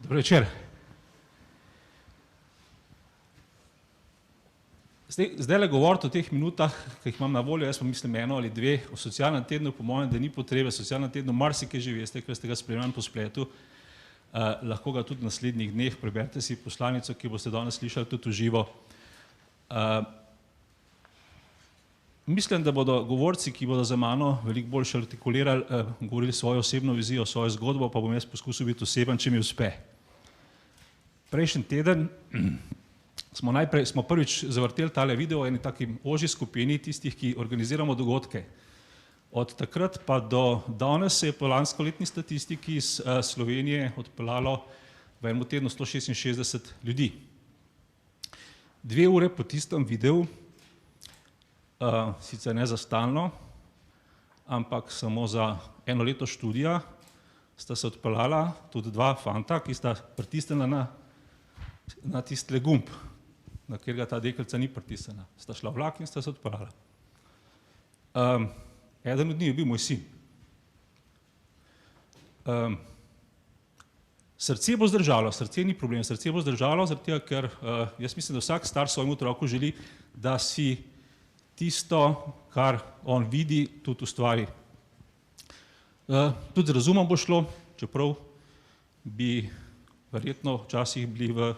Dobro večer. Zdaj le govoriti o teh minutah, ki jih imam na voljo, jaz pa mislim eno ali dve o socialnem tednu, po mojem, da ni potrebe, socialnem tednu marsikaj že veste, ker ste ga spremljali po spletu, lahko ga tudi v naslednjih dneh preberete si poslanico, ki boste danes slišali tudi v živo. Mislim, da bodo govorci, ki bodo za mano veliko boljše artikulirali, govorili svojo osebno vizijo, svojo zgodbo, pa bom jaz poskusil biti oseben, če mi uspe. Prejšnji teden smo prvič zavrteli tale video v eni taki ožji skupini tistih, ki organiziramo dogodke. Od takrat pa do danes se je po lanskoletni statistiki iz Slovenije odpeljalo v enem tednu 166 ljudi. 2 ure po tistem videu, sicer ne za stalno, ampak samo za eno leto študija, sta se odpeljala tudi 2 fanta, ki sta pritisnila na tiste gumb, na katerega ta deklica ni pritisnjena. Sta šla vlak in sta se odpeljala. Eden od njih je bil moj sin. Srce bo zdržalo, srce ni problem, srce bo zdržalo, zaradi tega, ker jaz mislim, da vsak star svojemu otroku želi, da si tisto, kar on vidi, tudi ustvari. Tudi z razumom bo šlo, čeprav bi verjetno včasih bili v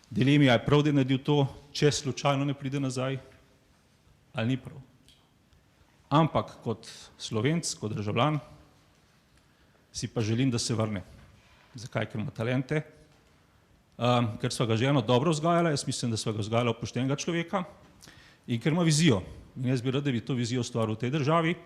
dilemi, ali je prav, da je naredil to, če slučajno ne pride nazaj, ali ni prav. Ampak kot Slovenec, kot državljan, si pa želim, da se vrne. Zakaj? Ker ima talente, ker sva ga že eno dobro vzgajala, jaz mislim, da sva ga vzgajala poštenega človeka, in ker ima vizijo. In jaz bi rad, da bi to vizijo ustvaril v tej državi,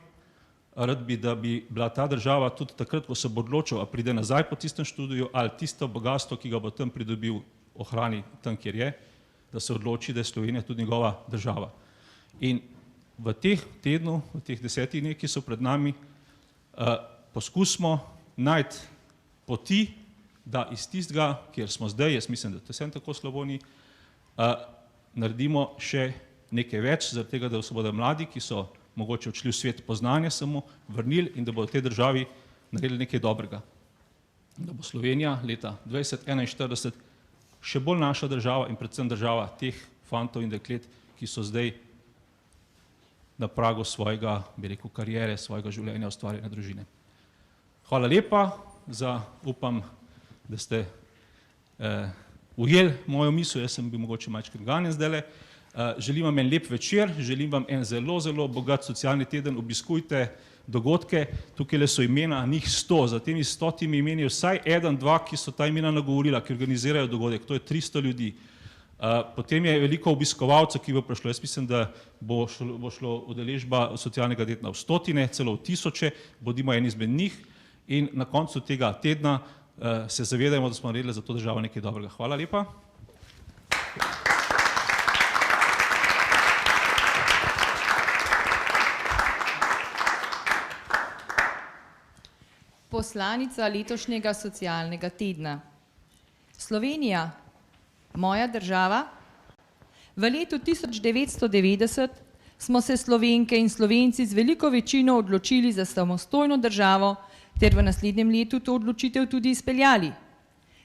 rad bi, da bi bila ta država tudi takrat, ko se bo odločil, a pride nazaj po tistem študiju, ali tisto bogastvo, ki ga bo tam pridobil, ohrani tam, kjer je, da se odloči, da je Slovenija tudi njegova država. In v teh tednu, v teh 10 dneh, ki so pred nami, poskusimo najti poti, da iz tistega, kjer smo zdaj, jaz mislim, da to vsem tako slabo ni, naredimo še nekaj več, zaradi tega, da se bodo mladi, ki so mogoče odšli v svet poznanja samo, vrnili in da bodo v tej državi naredili nekaj dobrega. Da bo Slovenija leta 2041 še bolj naša država in predvsem država teh fantov in deklet, ki so zdaj na pragu svojega, bi rekel, kariere, svojega življenja, ustvarjanja družine. Hvala lepa upam, da ste ujeli mojo misel, jaz sem bil mogoče malčkrat ganjen zdajle. Želim vam en lep večer, želim vam en zelo, zelo bogat socialni teden, obiskujte dogodke, tukaj so imena, njih 100, za temi 100 imeni vsaj 1, 2, ki so ta imena nagovorila, ki organizirajo dogodek, to je 300 ljudi. Potem je veliko obiskovalcev, ki bo prišlo, jaz mislim, da bo šlo udeležba socialnega tedna v stotine, celo v tisoče, bodimo eni izmed njih in na koncu tega tedna se zavedajmo, da smo naredili za to državo nekaj dobrega. Hvala lepa. Poslanica letošnjega socialnega tedna. Slovenija, moja država. V letu 1990 smo se Slovenke in Slovenci z veliko večino odločili za samostojno državo ter v naslednjem letu to odločitev tudi izpeljali.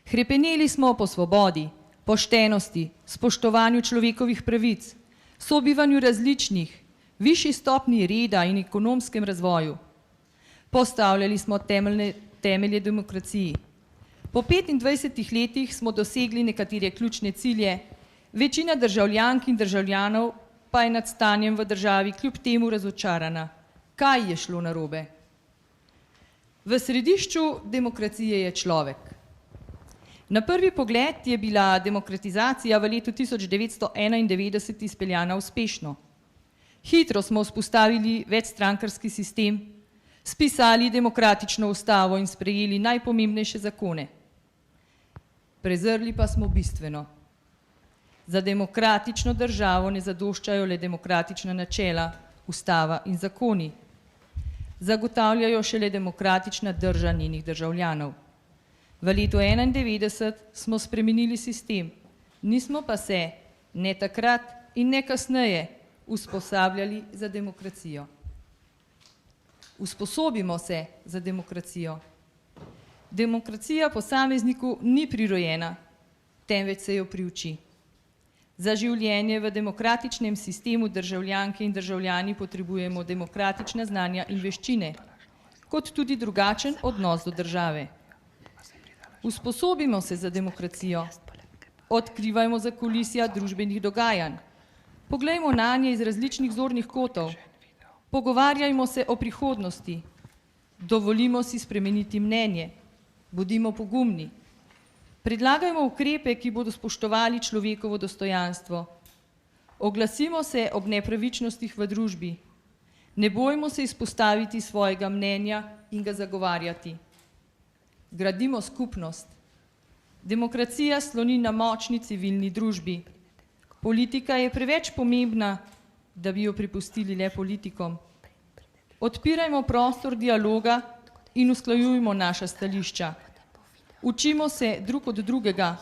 Hrepeneli smo po svobodi, poštenosti, spoštovanju človekovih pravic, sobivanju različnih, višji stopnji reda in ekonomskem razvoju. Postavljali smo temelje demokraciji. Po 25 letih smo dosegli nekatere ključne cilje, večina državljank in državljanov pa je nad stanjem v državi kljub temu razočarana. Kaj je šlo narobe? V središču demokracije je človek. Na prvi pogled je bila demokratizacija v letu 1991 izpeljana uspešno. Hitro smo vzpostavili večstrankarski sistem, spisali demokratično ustavo in sprejeli najpomembnejše zakone. Prezrli pa smo bistveno. Za demokratično državo ne zadoščajo le demokratična načela, ustava in zakoni. Zagotavljajo šele demokratična drža njenih državljanov. V letu 1991 smo spremenili sistem, nismo pa se ne takrat in ne kasneje usposabljali za demokracijo. Usposobimo se za demokracijo. Demokracija posamezniku ni prirojena, temveč se jo priuči. Za življenje v demokratičnem sistemu državljanke in državljani potrebujemo demokratična znanja in veščine, kot tudi drugačen odnos do države. Usposobimo se za demokracijo, odkrivajmo zakulisja družbenih dogajanj, poglejmo nanje iz različnih zornih kotov, pogovarjajmo se o prihodnosti, dovolimo si spremeniti mnenje, bodimo pogumni, predlagajmo ukrepe, ki bodo spoštovali človekovo dostojanstvo, oglasimo se ob nepravičnostih v družbi, ne bojmo se izpostaviti svojega mnenja in ga zagovarjati. Gradimo skupnost. Demokracija sloni na močni civilni družbi. Politika je preveč pomembna, da bi jo prepustili le politikom. Odpirajmo prostor dialoga in usklajujmo naša stališča. Učimo se drug od drugega,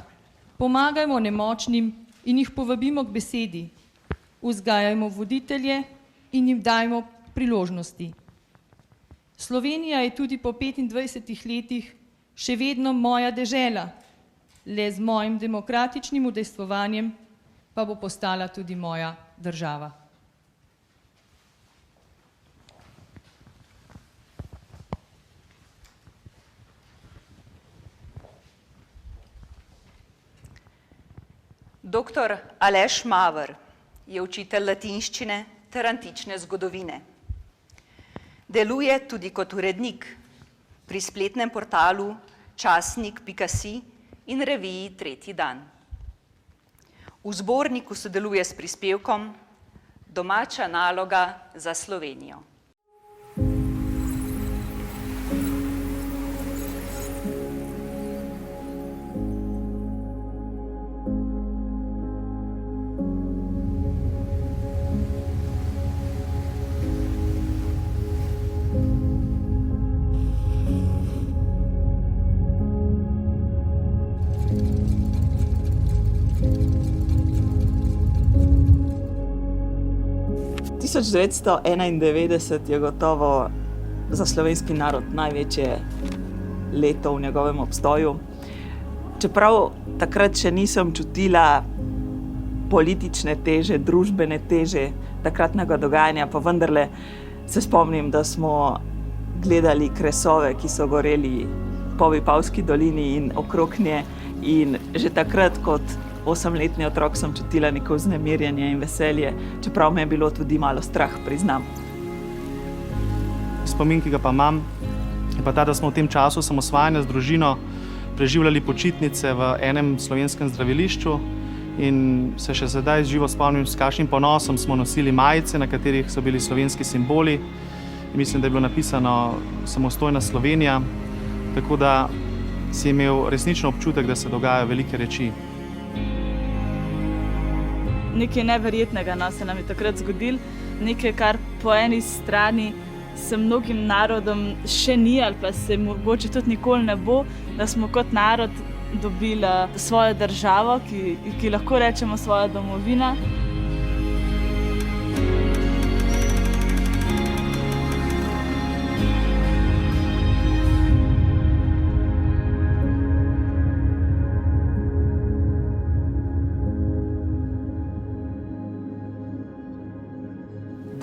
pomagajmo nemočnim in jih povabimo k besedi. Vzgajajmo voditelje in jim dajmo priložnosti. Slovenija je tudi po 25 letih še vedno moja dežela, le z mojim demokratičnim udejstvovanjem pa bo postala tudi moja država. Doktor Aleš Maver je učitelj latinščine ter antične zgodovine. Deluje tudi kot urednik pri spletnem portalu časnik.si in reviji Tretji dan. V zborniku sodeluje s prispevkom Domača naloga za Slovenijo. Tisoč 1991 je gotovo za slovenski narod največje leto v njegovem obstoju. Čeprav takrat še nisem čutila politične teže, družbene teže takratnega dogajanja, pa vendarle se spomnim, da smo gledali kresove, ki so goreli po Vipavski dolini in okrog nje, in že takrat kot 8-letni otrok sem čutila neko vznemirjenje in veselje, čeprav me je bilo tudi malo strah, priznam. Spomin, ki ga pa imam, je pa ta, da smo v tem času osamosvajanja z družino preživljali počitnice v enem slovenskem zdravilišču in se še sedaj živo spomnim, s kakšnim ponosom smo nosili majice, na katerih so bili slovenski simboli. In mislim, da je bilo napisano Samostojna Slovenija, tako da si imel resnično občutek, da se dogajajo velike reči. Nekaj neverjetnega se nam je takrat zgodilo, nekaj, kar po eni strani se mnogim narodom še ni ali pa se mogoče tudi nikoli ne bo, da smo kot narod dobili svojo državo, ki lahko rečemo svoja domovina.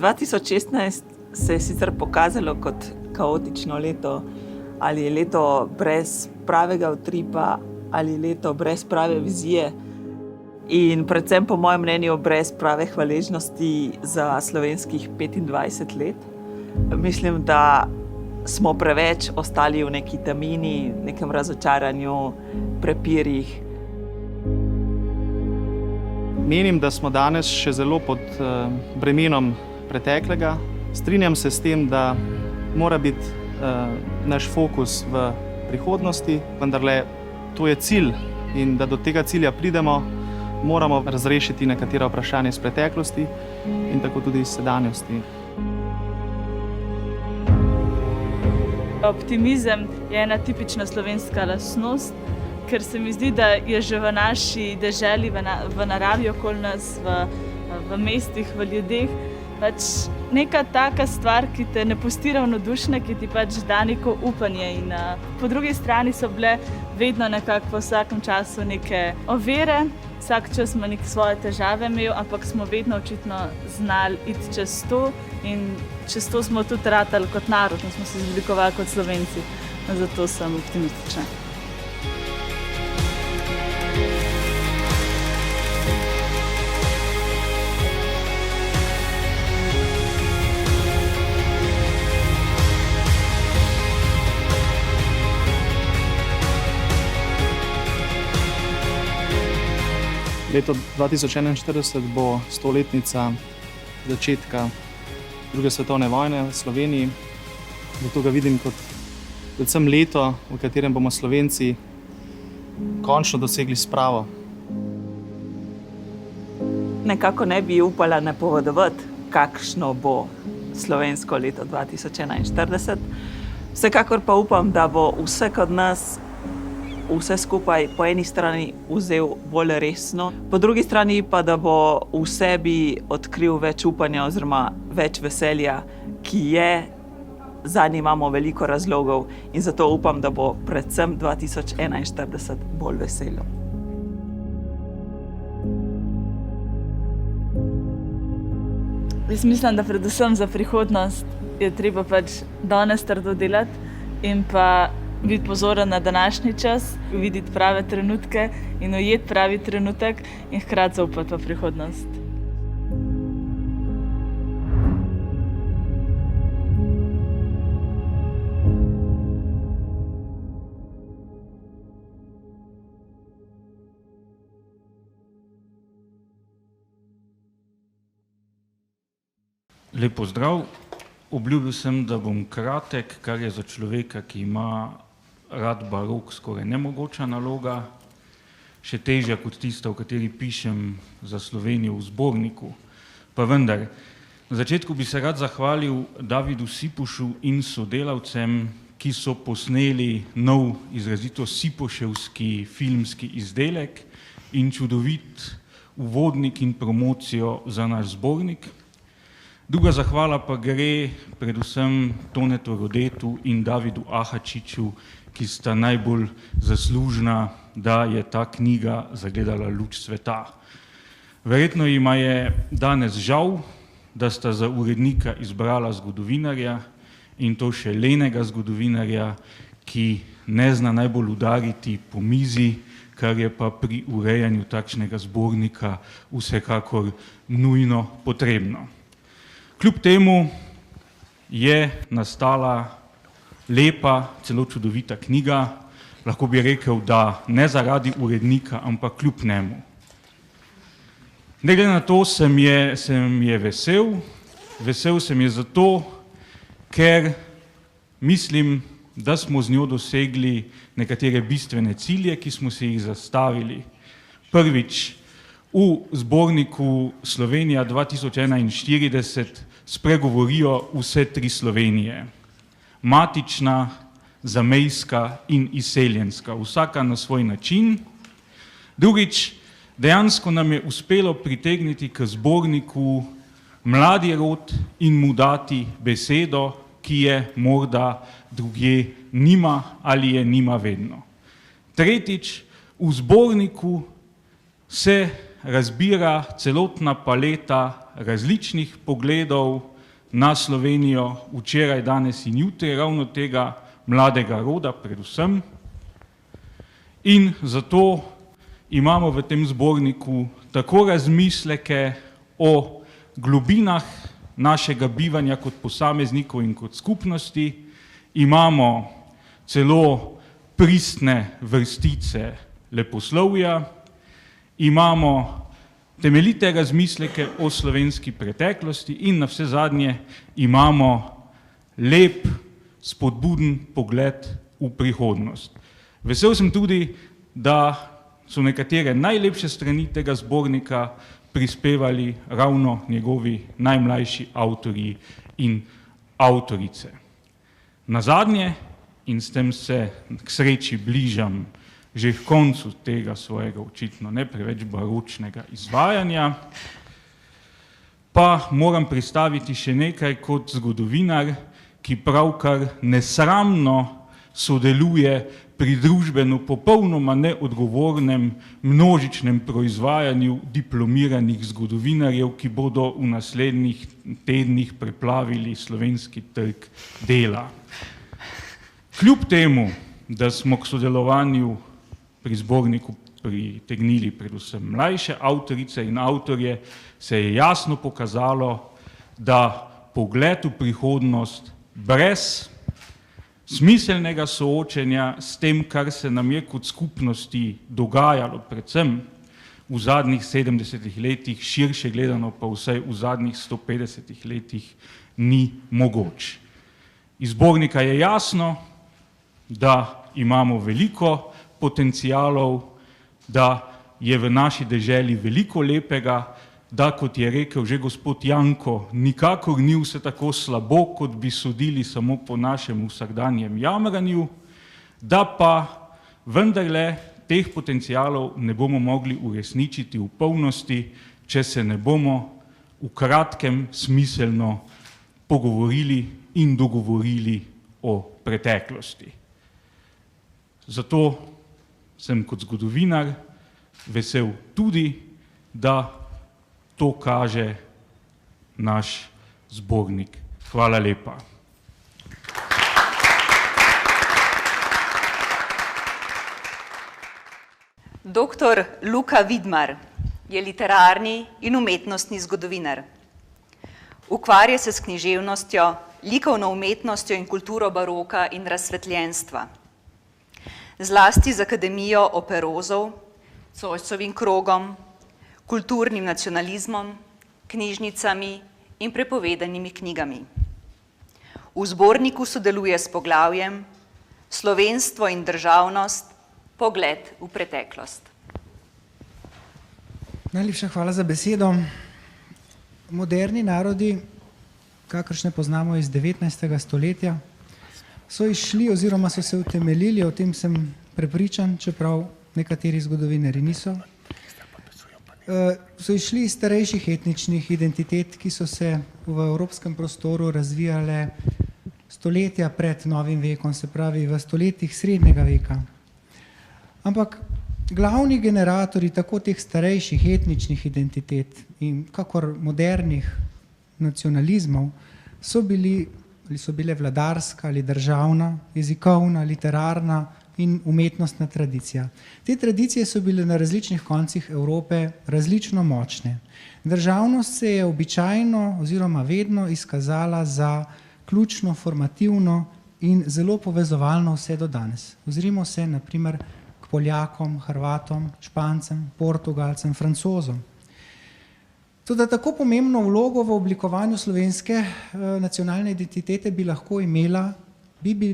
Leto 2016 se je sicer pokazalo kot kaotično leto, ali je leto brez pravega utripa, ali leto brez prave vizije in predvsem po mojem mnenju brez prave hvaležnosti za slovenskih 25 let. Mislim, da smo preveč ostali v neki tamini, nekem razočaranju, prepirih. Menim, da smo danes še zelo pod bremenom preteklega. Strinjam se s tem, da mora biti naš fokus v prihodnosti, vendarle to je cilj in da do tega cilja pridemo, moramo razrešiti nekatera vprašanja iz preteklosti in tako tudi iz sedanjosti. Optimizem je ena tipična slovenska lastnost, ker se mi zdi, da je že v naši deželi, v naravi okoli nas, v mestih, v ljudeh, pač neka taka stvar, ki te ne pusti ravnodušne, ki ti pač da neko upanje. In po drugi strani so bile vedno nekako po vsakem času neke ovire. Vsak čas ima neke svoje težave imel, ampak smo vedno očitno znali iti čez to in čez to smo tudi ratali kot narod in smo se izoblikovali kot Slovenci. Zato sem optimistična. Leto 2041 bo 100-letnica začetka druge svetovne vojne v Sloveniji. Zato ga vidim kot predvsem leto, v katerem bomo Slovenci končno dosegli spravo. Nekako ne bi upala napovedovati, kakšno bo slovensko leto 2041. Vsekakor pa upam, da bo vsak od nas vse skupaj po eni strani vzel bolj resno, po drugi strani pa, da bo v sebi odkril več upanja oziroma več veselja, ki je, zanj imamo veliko razlogov in zato upam, da bo predvsem 2041 bolj veselo. Jaz mislim, da predvsem za prihodnost je treba pač danes trdo delati in pa biti pozoren na današnji čas, videti prave trenutke in ujeti pravi trenutek in hkrati zaupati v prihodnost. Lep pozdrav. Obljubil sem, da bom kratek, kar je za človeka, ki ima rad barok, skoraj nemogoča naloga, še težja kot tista, o kateri pišem za Slovenijo v zborniku. Pa vendar, na začetku bi se rad zahvalil Davidu Sipušu in sodelavcem, ki so posneli nov, izrazito sipoševski filmski izdelek in čudovit uvodnik in promocijo za naš zbornik. Druga zahvala pa gre predvsem Tonetu Rodetu in Davidu Ahačiču, ki sta najbolj zaslužna, da je ta knjiga zagledala luč sveta. Verjetno jima je danes žal, da sta za urednika izbrala zgodovinarja in to še lenega zgodovinarja, ki ne zna najbolj udariti po mizi, kar je pa pri urejanju takšnega zbornika vsekakor nujno potrebno. Kljub temu je nastala lepa, celo čudovita knjiga, lahko bi rekel, da ne zaradi urednika, ampak kljub njemu. Ne glede na to sem je vesel. Vesel sem je zato, ker mislim, da smo z njo dosegli nekatere bistvene cilje, ki smo si jih zastavili. Prvič, v zborniku Slovenija 2041 spregovorijo vse tri Slovenije. Matična, zamejska in izseljenska, vsaka na svoj način. Drugič, dejansko nam je uspelo pritegniti k zborniku mladi rod in mu dati besedo, ki je morda drugje nima ali je nima vedno. Tretjič, v zborniku se razbira celotna paleta različnih pogledov na Slovenijo včeraj, danes in jutri, ravno tega mladega roda predvsem. In zato imamo v tem zborniku tako razmisleke o globinah našega bivanja kot posameznikov in kot skupnosti, imamo celo pristne vrstice leposlovja, imamo temeljite razmisleke o slovenski preteklosti in navsezadnje imamo lep, spodbuden pogled v prihodnost. Vesel sem tudi, da so nekatere najlepše strani tega zbornika prispevali ravno njegovi najmlajši avtorji in avtorice. Nazadnje, in s tem se k sreči bližam že k koncu tega svojega očitno ne preveč baročnega izvajanja, pa moram predstaviti še nekaj kot zgodovinar, ki pravkar nesramno sodeluje pri družbeno popolnoma neodgovornem množičnem proizvajanju diplomiranih zgodovinarjev, ki bodo v naslednjih tednih preplavili slovenski trg dela. Kljub temu, da smo k sodelovanju pri zborniku pritegnili predvsem mlajše avtorice in avtorje, se je jasno pokazalo, da pogled v prihodnost brez smiselnega soočenja s tem, kar se nam je kot skupnosti dogajalo, predvsem v zadnjih 70 letih, širše gledano pa vsaj v zadnjih 150 letih, ni mogoč. Iz zbornika je jasno, da imamo veliko potencialov, da je v naši deželi veliko lepega, da, kot je rekel že gospod Janko, nikakor ni vse tako slabo, kot bi sodili samo po našem vsakdanjem jamranju, da pa vendarle teh potencialov ne bomo mogli uresničiti v polnosti, če se ne bomo v kratkem smiselno pogovorili in dogovorili o preteklosti. Zato sem kot zgodovinar vesel tudi, da to kaže naš zbornik. Hvala lepa. Doktor Luka Vidmar je literarni in umetnostni zgodovinar. Ukvarja se s književnostjo, likovno umetnostjo in kulturo baroka in razsvetljenstva. Zlasti z Akademijo operozov, Zoisovim krogom, kulturnim nacionalizmom, knjižnicami in prepovedanimi knjigami. V zborniku sodeluje s poglavjem Slovenstvo in državnost, pogled v preteklost. Najlepša hvala za besedo. Moderni narodi, kakršne poznamo iz 19. stoletja, so išli oziroma so se utemeljili, o tem sem prepričan, čeprav nekateri zgodovinarji niso, so išli iz starejših etničnih identitet, ki so se v evropskem prostoru razvijale stoletja pred novim vekom, se pravi v stoletjih srednjega veka. Ampak glavni generatorji tako teh starejših etničnih identitet in kakor modernih nacionalizmov so bile vladarska ali državna, jezikovna, literarna in umetnostna tradicija. Te tradicije so bile na različnih koncih Evrope različno močne. Državnost se je običajno oziroma vedno izkazala za ključno, formativno in zelo povezovalno vse do danes. Ozrimo se na primer k Poljakom, Hrvatom, Špancem, Portugalcem, Francozom. Toda tako pomembno vlogo v oblikovanju slovenske nacionalne identitete bi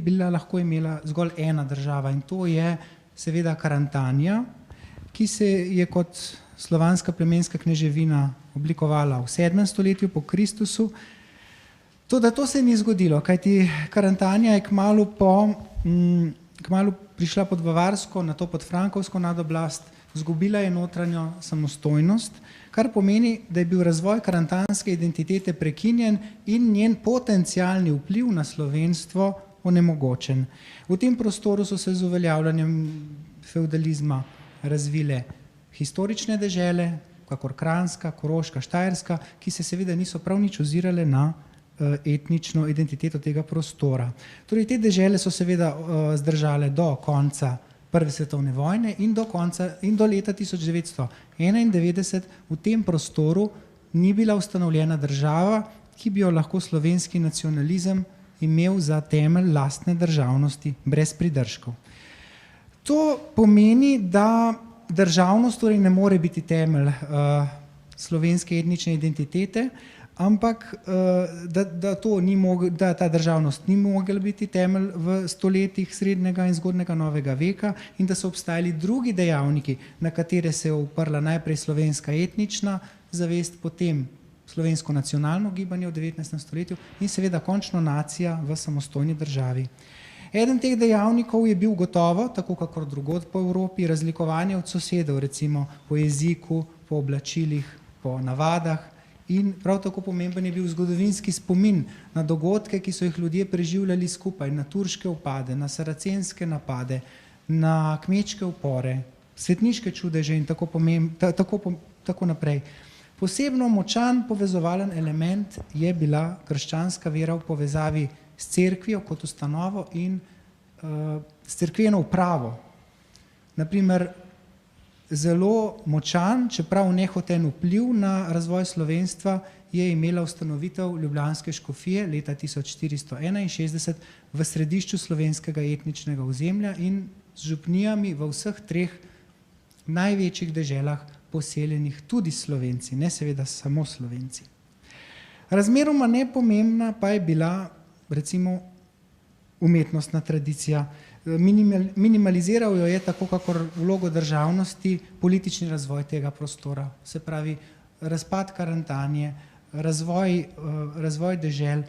bila lahko imela zgolj ena država, in to je seveda Karantanija, ki se je kot slovanska plemenska kneževina oblikovala v 7. stoletju po Kristusu. Toda to se ni zgodilo, kajti Karantanija je kmalu prišla pod bavarsko, nato pod frankovsko nadoblast, izgubila je notranjo samostojnost, kar pomeni, da je bil razvoj karantanske identitete prekinjen in njen potencialni vpliv na slovenstvo onemogočen. V tem prostoru so se z uveljavljanjem fevdalizma razvile historične dežele, kakor Kranjska, Koroška, Štajerska, ki se seveda niso prav nič ozirale na etnično identiteto tega prostora. Torej, te dežele so seveda zdržale do konca Prve svetovne vojne in do leta 1991 v tem prostoru ni bila ustanovljena država, ki bi jo lahko slovenski nacionalizem imel za temelj lastne državnosti brez pridržkov. To pomeni, da državnost torej ne more biti temelj slovenske etnične identitete, ampak da ta državnost ni mogla biti temelj v stoletjih srednjega in zgodnjega novega veka in da so obstajali drugi dejavniki, na katere se je uprla najprej slovenska etnična zavest, potem slovensko nacionalno gibanje v 19. stoletju in seveda končno nacija v samostojni državi. Eden teh dejavnikov je bil gotovo, tako kakor drugod po Evropi, razlikovanje od sosedov, recimo po jeziku, po oblačilih, po navadah In prav tako pomemben je bil zgodovinski spomin na dogodke, ki so jih ljudje preživljali skupaj, na turške upade, na saracenske napade, na kmečke upore, svetniške čudeže in tako naprej. Posebno močan povezovalen element je bila krščanska vera v povezavi s cerkvijo kot ustanovo in s cerkveno upravo. Naprimer, zelo močan, čeprav nehoten vpliv na razvoj slovenstva je imela ustanovitev ljubljanske škofije leta 1461 v središču slovenskega etničnega ozemlja in z župnijami v vseh treh največjih deželah poseljenih tudi Slovenci, ne seveda samo Slovenci. Razmeroma nepomembna pa je bila recimo umetnostna tradicija. Minimaliziral jo je tako, kakor vlogo državnosti, politični razvoj tega prostora, se pravi razpad Karantanje, razvoj dežel,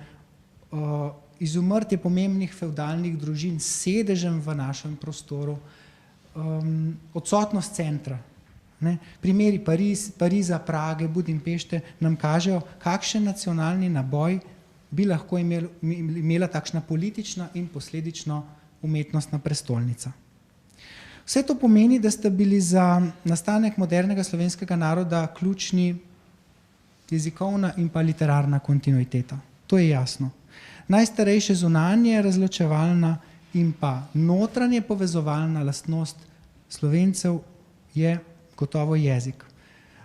izumrtje pomembnih fevdalnih družin s sedežem v našem prostoru, odsotnost centra. Primeri Pariza, Prage, Budimpešte nam kažejo, kakšen nacionalni naboj bi lahko imela takšna politična in posledično umetnostna prestolnica. Vse to pomeni, da sta bili za nastanek modernega slovenskega naroda ključni jezikovna in pa literarna kontinuiteta. To je jasno. Najstarejše zunanje razločevalna in pa notranje povezovalna lastnost Slovencev je gotovo jezik.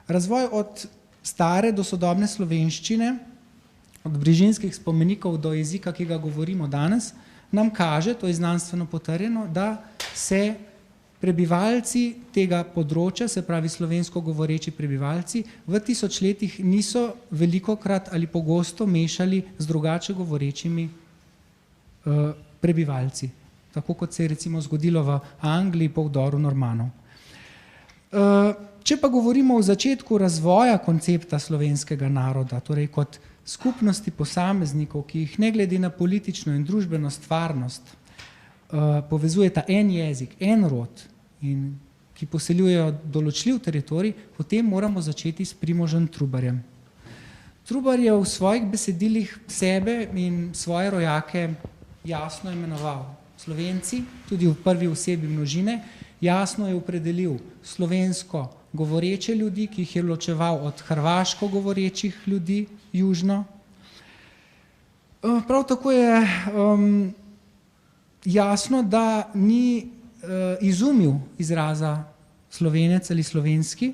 Razvoj od stare do sodobne slovenščine, od brižinskih spomenikov do jezika, ki ga govorimo danes, nam kaže, to je znanstveno potrjeno, da se prebivalci tega področja, se pravi slovensko govoreči prebivalci, v tisočletjih niso velikokrat ali pogosto mešali z drugače govorečimi prebivalci, tako kot se je recimo zgodilo v Angliji po vdoru Normanov. Če pa govorimo o začetku razvoja koncepta slovenskega naroda, torej kot skupnosti posameznikov, ki jih ne glede na politično in družbeno stvarnost povezujeta en jezik, en rod in ki poseljujejo določljiv teritorij, potem moramo začeti s Primožem Trubarjem. Trubar je v svojih besedilih sebe in svoje rojake jasno imenoval Slovenci, tudi v prvi osebi množine, jasno je opredelil slovensko govoreče ljudi, ki jih je ločeval od hrvaško govorečih ljudi južno. Prav tako je jasno, da ni izumil izraza Slovenec ali slovenski.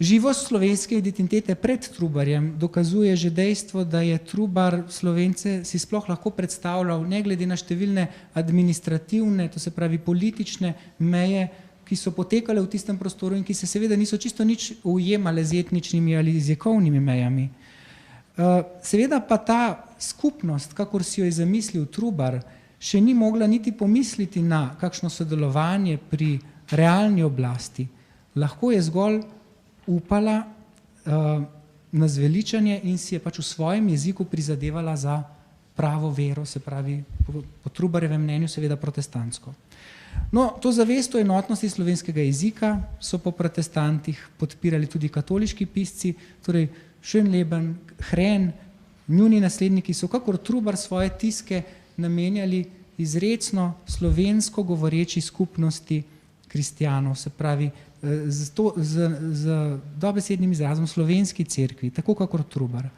Živost slovenske identitete pred Trubarjem dokazuje že dejstvo, da je Trubar Slovence si sploh lahko predstavljal, ne glede na številne administrativne, to se pravi politične meje, ki so potekale v tistem prostoru in ki se seveda niso čisto nič ujemale z etničnimi ali jezikovnimi mejami. Seveda pa ta skupnost, kakor si jo je zamislil Trubar, še ni mogla niti pomisliti na kakšno sodelovanje pri realni oblasti. Lahko je zgolj upala na zveličanje in si je pač v svojem jeziku prizadevala za pravo vero, se pravi po Trubarjevem mnenju seveda protestantsko. No, to zavest o enotnosti slovenskega jezika so po protestantih podpirali tudi katoliški pisci, torej Schönleben, Hren, njuni nasledniki so kakor Trubar svoje tiske namenjali izrecno slovensko govoreči skupnosti kristjanov, se pravi z dobesednim izrazom slovenski cerkvi, tako kakor Trubar.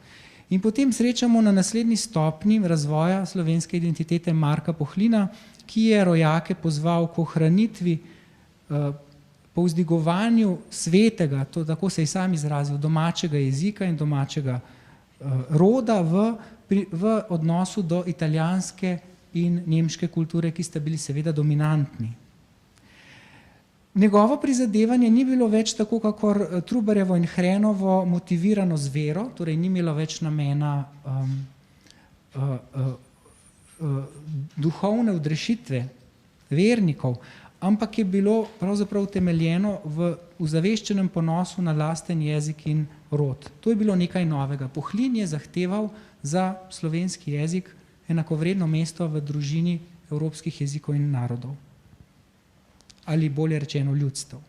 In potem srečamo na naslednji stopnji razvoja slovenske identitete Marka Pohlina, ki je rojake pozval k ohranitvi, povzdigovanju svetega, to tako se je sam izrazil, domačega jezika in domačega roda v odnosu do italijanske in nemške kulture, ki sta bili seveda dominantni. Njegovo prizadevanje ni bilo več tako, kakor Trubarjevo in Hrenovo motivirano z vero, torej ni imelo več namena duhovne odrešitve vernikov, ampak je bilo pravzaprav utemeljeno v uzaveščenem ponosu na lasten jezik in rod. To je bilo nekaj novega. Pohlin je zahteval za slovenski jezik enakovredno mesto v družini evropskih jezikov in narodov. Ali bolje rečeno ljudstev.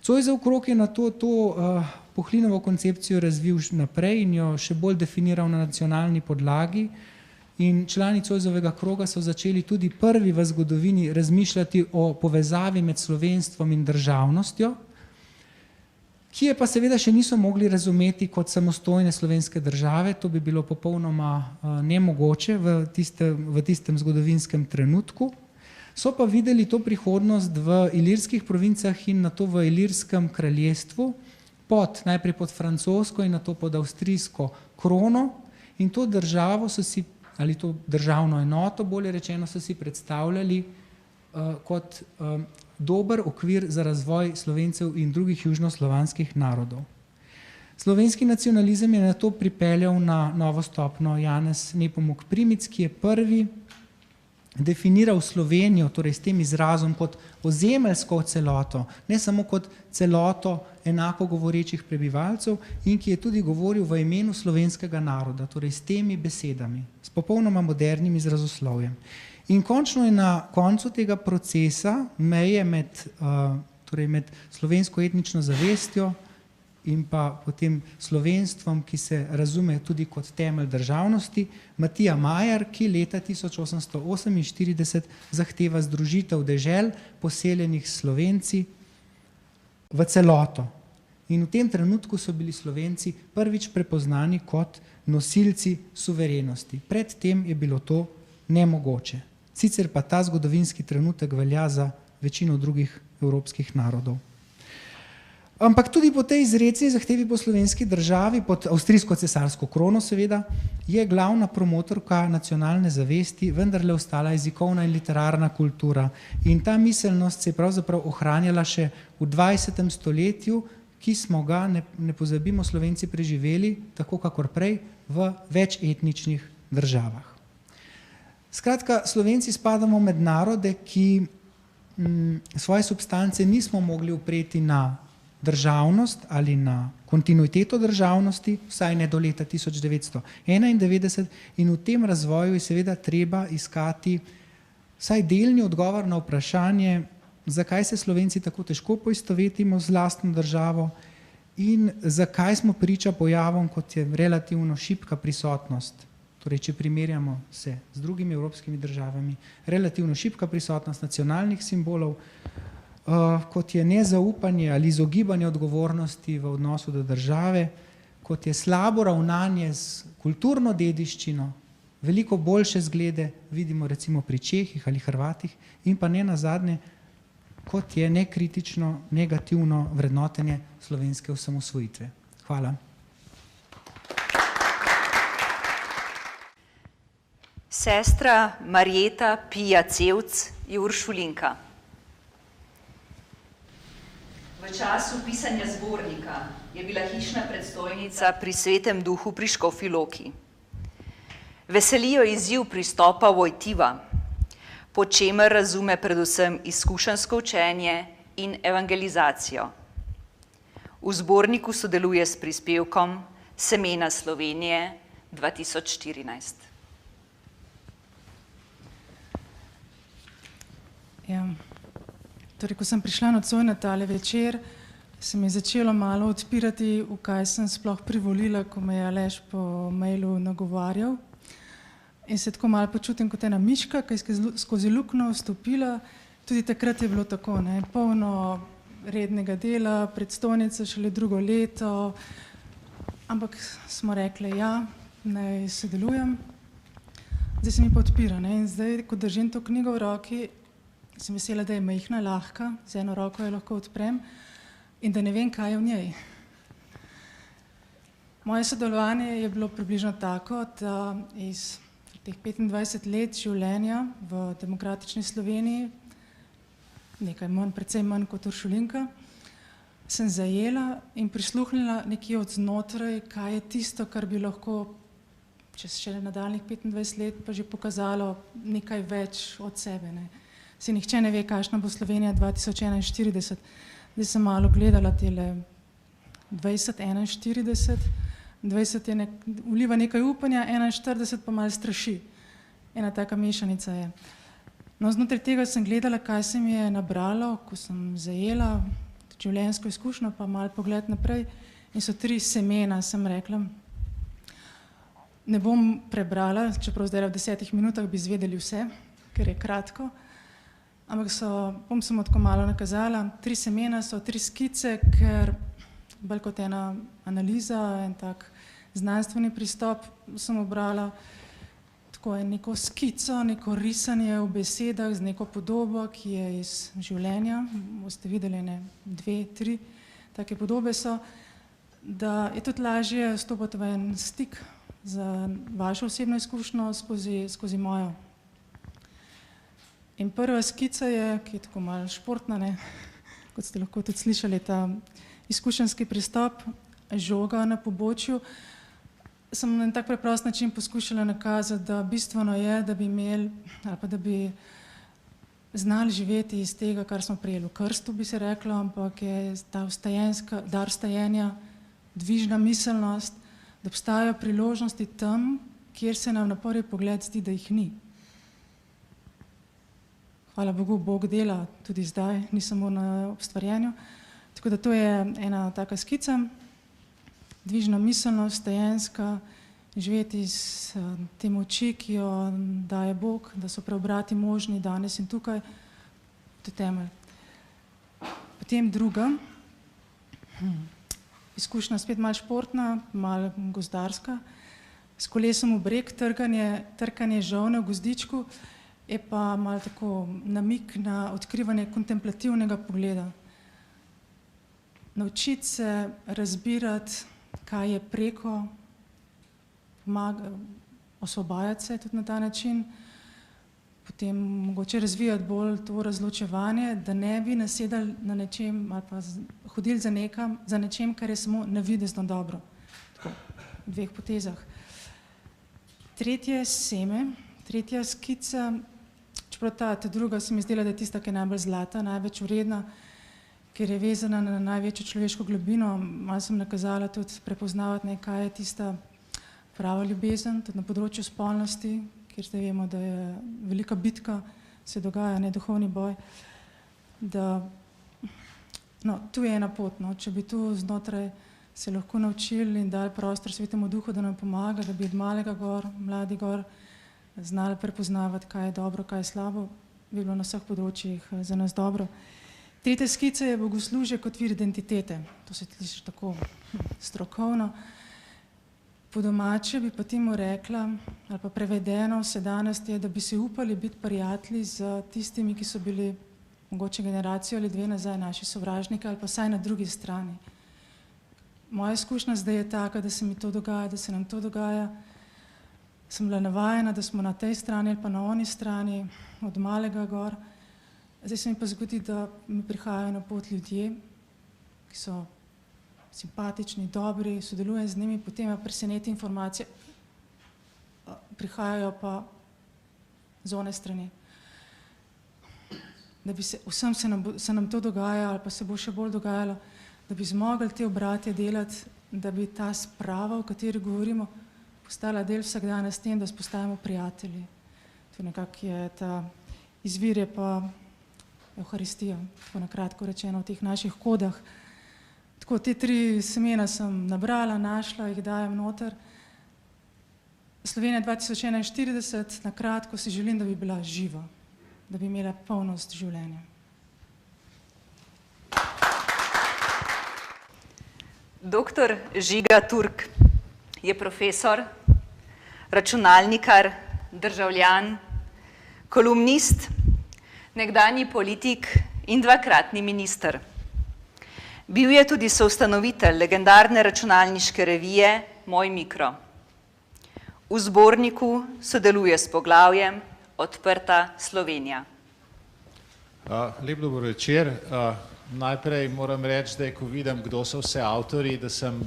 Zoisov krog je na to Pohlinovo koncepcijo razvil naprej in jo še bolj definiral na nacionalni podlagi. In člani Zoisovega kroga so začeli tudi prvi v zgodovini razmišljati o povezavi med slovenstvom in državnostjo, ki je pa seveda še niso mogli razumeti kot samostojne slovenske države. To bi bilo popolnoma nemogoče v tistem zgodovinskem trenutku. So pa videli to prihodnost v ilirskih provincah in nato v ilirskem kraljestvu, najprej pod francosko in nato pod avstrijsko krono, in to državo so si, ali to državno enoto, bolje rečeno, so si predstavljali kot dober okvir za razvoj Slovencev in drugih južnoslovanskih narodov. Slovenski nacionalizem je nato pripeljal na novo stopnjo Janez Nepomuk Primic, ki je prvi definiral Slovenijo, torej s tem izrazom, kot ozemeljsko celoto, ne samo kot celoto enako govorečih prebivalcev, in ki je tudi govoril v imenu slovenskega naroda, torej s temi besedami, s popolnoma modernim izrazoslovjem. In končno je na koncu tega procesa meje med slovensko etnično zavestjo in pa potem slovenstvom, ki se razume tudi kot temelj državnosti, Matija Majar, ki leta 1848 zahteva združitev dežel poseljenih Slovenci v celoto. In v tem trenutku so bili Slovenci prvič prepoznani kot nosilci suverenosti. Pred tem je bilo to nemogoče. Sicer pa ta zgodovinski trenutek velja za večino drugih evropskih narodov. Ampak tudi po tej izrecni zahtevi po slovenski državi, pod avstrijsko-cesarsko krono seveda, je glavna promotorka nacionalne zavesti vendarle ostala jezikovna in literarna kultura. In ta miselnost se je pravzaprav ohranjala še v 20. stoletju, ki smo ga, ne pozabimo, Slovenci preživeli, tako kakor prej, v večetničnih državah. Skratka, Slovenci spadamo med narode, ki svoje substance nismo mogli upreti na državnost ali na kontinuiteto državnosti, vsaj ne do leta 1991, in v tem razvoju je seveda treba iskati vsaj delni odgovor na vprašanje, zakaj se Slovenci tako težko poistovetimo z lastno državo in zakaj smo priča pojavom, kot je relativno šibka prisotnost. Torej, če primerjamo se z drugimi evropskimi državami, relativno šibka prisotnost nacionalnih simbolov, kot je nezaupanje ali izogibanje odgovornosti v odnosu do države, kot je slabo ravnanje z kulturno dediščino, veliko boljše zglede vidimo recimo pri Čehih ali Hrvatih, in pa ne nazadnje, kot je nekritično, negativno vrednotenje slovenske osamosvojitve. Hvala. Sestra Marjeta Pija Cevc je uršulinka. V času pisanja zbornika je bila hišna predstojnica pri Svetem duhu pri Škofji Loki. Veselijo izziv pristopa Vojtiva, po čemer razume predvsem izkušenjsko učenje in evangelizacijo. V zborniku sodeluje s prispevkom Semena Slovenije 2014. Ja. Torej, ko sem prišla nocoj na tale večer, se mi je začelo malo odpirati, v kaj sem sploh privolila, ko me je Aleš po mailu nagovarjal. In se tako malo počutim kot ena miška, ki je skozi luknjo vstopila. Tudi takrat je bilo tako, ne, polno rednega dela, predstojnica šele drugo leto, ampak smo rekli, ja, naj sodelujem. Zdaj se mi pa odpira, ne, in zdaj, ko držim to knjigo v roki, sem vesela, da je majhna, lahka, z eno roko jo lahko odprem in da ne vem, kaj je v njej. Moje sodelovanje je bilo približno tako, da iz teh 25 let življenja v demokratični Sloveniji, nekaj manj, precej manj kot uršulinka, sem zajela in prisluhnila nekje od znotraj, kaj je tisto, kar bi lahko čez še nadaljnjih 25 let pa že pokazalo nekaj več od sebe, ne. Se nihče ne ve, kakšna bo Slovenija 2041. Zdaj sem malo gledala tele 2041, 20 je vliva nekaj upanja, 41 pa malo straši. Ena taka mešanica je. No, znotraj tega sem gledala, kaj se mi je nabralo, ko sem zajela življenjsko izkušnjo, pa malo pogled naprej, in so 3 semena, sem rekla. Ne bom prebrala, čeprav zdaj v 10 minutah bi izvedeli vse, ker je kratko, ampak bom samo tako malo nakazala. 3 semena so 3 skice, ker bolj kot ena analiza, en tak znanstveni pristop sem obrala tako neko skico, neko risanje v besedah z neko podobo, ki je iz življenja. Boste videli, 2, 3 take podobe so, da je tudi lažje stopiti v en stik za vašo osebno izkušnjo skozi mojo. In prva skica je, ki je tako malo športna, kot ste lahko tudi slišali, ta izkušenjski pristop, žoga na pobočju. Sem na en tak preprost način poskušala nakazati, da bistveno je, da bi imeli ali pa da bi znali živeti iz tega, kar smo prejeli v krstu, bi se reklo, ampak je ta dar vstajenja, dvižna miselnost, da obstajajo priložnosti tam, kjer se nam na prvi pogled zdi, da jih ni. Hvala Bogu, Bog dela tudi zdaj, ni samo na obstvarjanju. Tako da to je ena taka skica, dvižna miselnost, vstajenska, živeti iz te moči, ki jo daje Bog, da so preobrati možni danes in tukaj, to je temelj. Potem druga, izkušnja spet malo športna, malo gozdarska, s kolesom v breg, trkanje žolne v gozdičku, je pa malo tako namik na odkrivanje kontemplativnega pogleda. Naučiti se razbirati, kaj je preko, osvobajati se tudi na ta način, potem mogoče razvijati bolj to razločevanje, da ne bi nasedali na nečem ali pa hodili za nečem, kar je samo navidezno dobro. Tako, v 2 potezah. Tretje seme, tretja skica, čeprav ta druga se mi zdela, da je tista, ki je najbolj zlata, največ vredna, ker je vezana na največjo človeško globino. Malo sem nakazala tudi prepoznavati, kaj je tista prava ljubezen, tudi na področju spolnosti, kjer zdaj vemo, da je velika bitka, se dogaja, duhovni boj. Tu je ena pot, če bi tu znotraj se lahko naučili in dali prostor Svetemu Duhu, da nam pomaga, da bi od malega gor, mladi gor, znali prepoznavati, kaj je dobro, kaj je slabo, bi bilo na vseh področjih za nas dobro. Tretja skica je bogoslužje kot vir identitete. To se sliši tako strokovno. Po domače bi pa temu rekla, ali pa prevedeno vse danes je, da bi se upali biti prijatelji z tistimi, ki so bili mogoče generacijo ali 2 nazaj naši sovražniki ali pa vsaj na drugi strani. Moja izkušnja zdaj je taka, da se mi to dogaja, da se nam to dogaja. Sem bila navajena, da smo na tej strani ali pa na oni strani, od malega gor. Zdaj se mi pa zgodi, da mi prihajajo na pot ljudje, ki so simpatični, dobri, sodelujem z njimi, potem pa preseneti informacije, prihajajo pa z one strani. Da bi vsem se nam to dogaja ali pa se bo še bolj dogajalo, da bi zmogli te obrate delati, da bi ta sprava, o kateri govorimo, postala del vsakdana s tem, da postajamo prijatelji. To nekako je ta izvir, je pa Evharistija, tako na kratko rečeno v teh naših kodah. Tako, te 3 semena sem nabrala, našla, jih dajem noter. Slovenija 2041, na kratko si želim, da bi bila živa, da bi imela polnost življenja. Doktor Žiga Turk je profesor, računalnikar, državljan, kolumnist, nekdanji politik in 2-kratni minister. Bil je tudi soustanovitelj legendarne računalniške revije Moj mikro. V zborniku sodeluje s poglavjem Odprta Slovenija. Lep dober večer. Najprej moram reči, da ko vidim, kdo so vse avtorji, da sem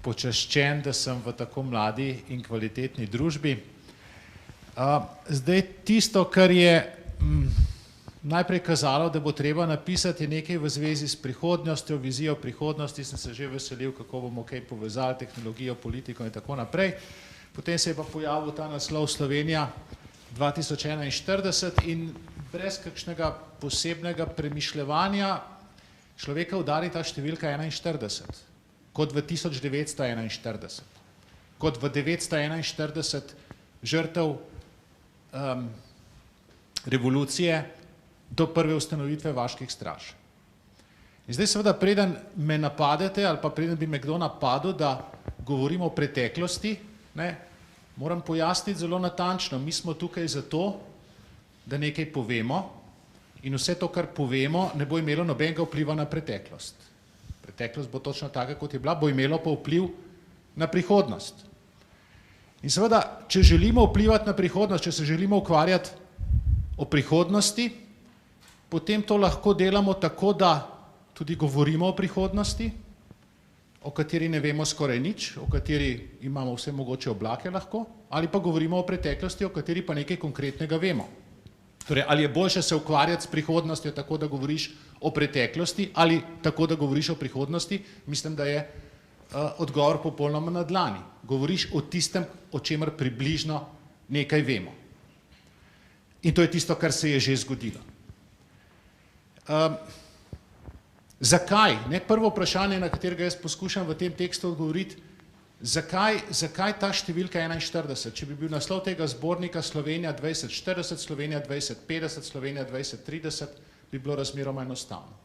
počaščen, da sem v tako mladi in kvalitetni družbi. Zdaj tisto, kar je najprej kazalo, da bo treba napisati nekaj v zvezi s prihodnostjo, vizijo prihodnosti, sem se že veselil, kako bomo kaj povezali, tehnologijo, politiko in tako naprej. Potem se je pa pojavil ta naslov Slovenija 2041 in brez kakšnega posebnega premišljevanja človeka udari ta številka 41. kot v 1941, kot v 941 žrtev revolucije do prve ustanovitve vaških straž. In zdaj seveda, preden me napadete ali pa preden bi me kdo napadel, da govorimo o preteklosti, moram pojasniti zelo natančno, mi smo tukaj zato, da nekaj povemo in vse to, kar povemo, ne bo imelo nobenega vpliva na preteklost. Preteklost bo točno taka, kot je bila, bo imelo pa vpliv na prihodnost. In seveda, če želimo vplivati na prihodnost, če se želimo ukvarjati o prihodnosti, potem to lahko delamo tako, da tudi govorimo o prihodnosti, o kateri ne vemo skoraj nič, o kateri imamo vse mogoče oblake lahko, ali pa govorimo o preteklosti, o kateri pa nekaj konkretnega vemo. Torej, ali je boljše se ukvarjati s prihodnostjo tako, da govoriš o preteklosti, ali tako, da govoriš o prihodnosti, mislim, da je odgovor popolnoma na dlani. Govoriš o tistem, o čemer približno nekaj vemo. In to je tisto, kar se je že zgodilo. Zakaj? Prvo vprašanje, na katerega jaz poskušam v tem tekstu odgovoriti, zakaj ta številka 41? Če bi bil naslov tega zbornika Slovenija 2040, Slovenija 2050, Slovenija 2030, bi bilo razmeroma enostavno.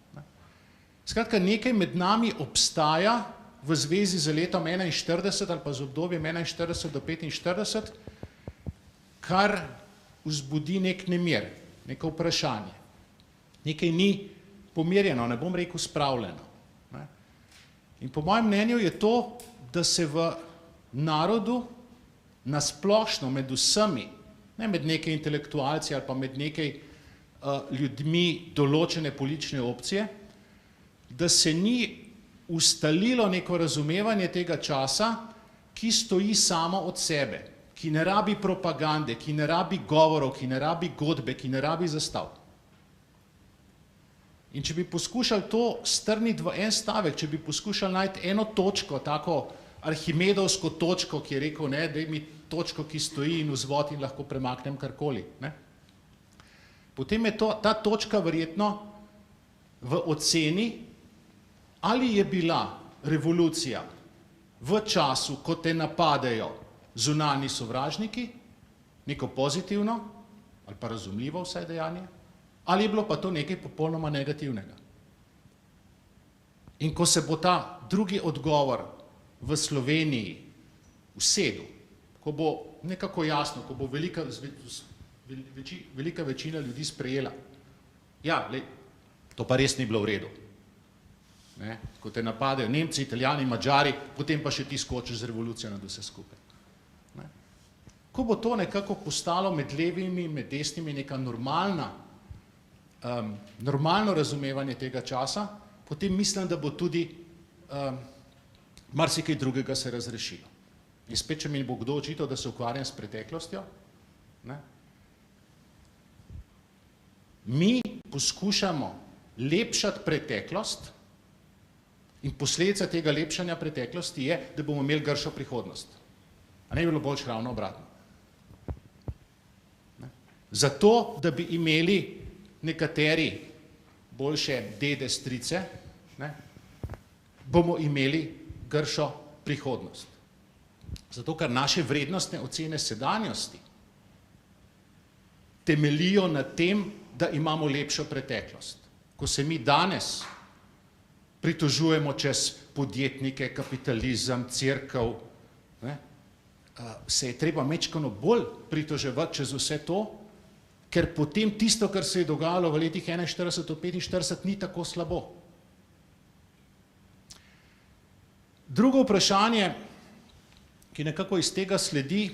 Skratka, nekaj med nami obstaja v zvezi z letom 41 ali pa z obdobjem 41 do 45, kar vzbudi nek nemir, neko vprašanje. Nekaj ni pomirjeno, ne bom rekel spravljeno. In po mojem mnenju je to, da se v narodu nasplošno med vsemi, ne med nekaj intelektualci ali pa med nekaj ljudmi določene politične opcije, da se ni ustalilo neko razumevanje tega časa, ki stoji samo od sebe, ki ne rabi propagande, ki ne rabi govorov, ki ne rabi godbe, ki ne rabi zastav. In če bi poskušali to strniti v en stavek, če bi poskušali najti eno točko, tako arhimedovsko točko, ki je rekel, daj mi točko, ki stoji in vzvod in lahko premaknem karkoli, potem je ta točka verjetno v oceni, ali je bila revolucija v času, ko te napadejo zunanji sovražniki, neko pozitivno ali pa razumljivo vsaj dejanje, ali je bilo pa to nekaj popolnoma negativnega. In ko se bo ta drugi odgovor v Sloveniji usedel, ko bo nekako jasno, ko bo velika večina ljudi sprejela, ja, to pa res ni bilo v redu. Ko te napadejo Nemci, Italijani, Madžari, potem pa še ti skočiš z revolucijo nad vse skupaj. Ko bo to nekako postalo med levimi in med desnimi neka normalno razumevanje tega časa, potem mislim, da bo tudi marsikaj drugega se razrešilo. In spet, če mi bo kdo očital, da se ukvarjam s preteklostjo, mi poskušamo lepšati preteklost in posledica tega lepšanja preteklosti je, da bomo imeli gršo prihodnost. A ne bi bilo bolj ravno obratno. Zato, da bi imeli nekateri boljše dede, strice, bomo imeli gršo prihodnost. Zato, ker naše vrednostne ocene sedanjosti temelijo na tem, da imamo lepšo preteklost. Ko se mi danes pritožujemo čez podjetnike, kapitalizem, cerkev, se je treba mečkano bolj pritoževati čez vse to, ker potem tisto, kar se je dogajalo v letih 41 do 45, ni tako slabo. Drugo vprašanje, ki nekako iz tega sledi,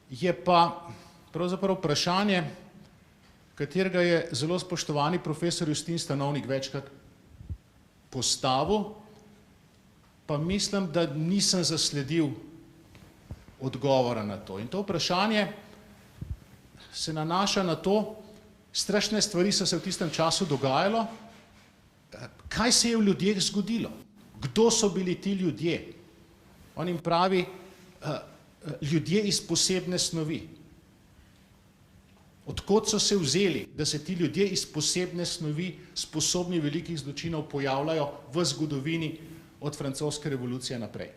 je pa pravzaprav vprašanje, katerega je zelo spoštovani profesor Justin Stanovnik večkrat postavil, pa mislim, da nisem zasledil odgovora na to. In to vprašanje se nanaša na to, strašne stvari so se v tistem času dogajalo, kaj se je v ljudeh zgodilo, kdo so bili ti ljudje. On jim pravi, ljudje iz posebne snovi. Odkot so se vzeli, da se ti ljudje iz posebne snovi sposobni velikih zločinov pojavljajo v zgodovini od francoske revolucije naprej.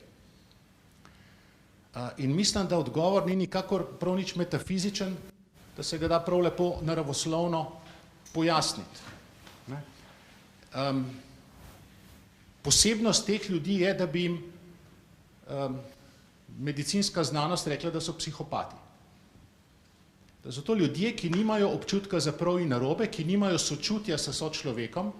In mislim, da odgovor ni nikakor prav nič metafizičen, da se ga da prav lepo naravoslovno pojasniti. Posebnost teh ljudi je, da bi jim medicinska znanost rekla, da so psihopati. Da so to ljudje, ki nimajo občutka za prav in narobe, ki nimajo sočutja s sočlovekom,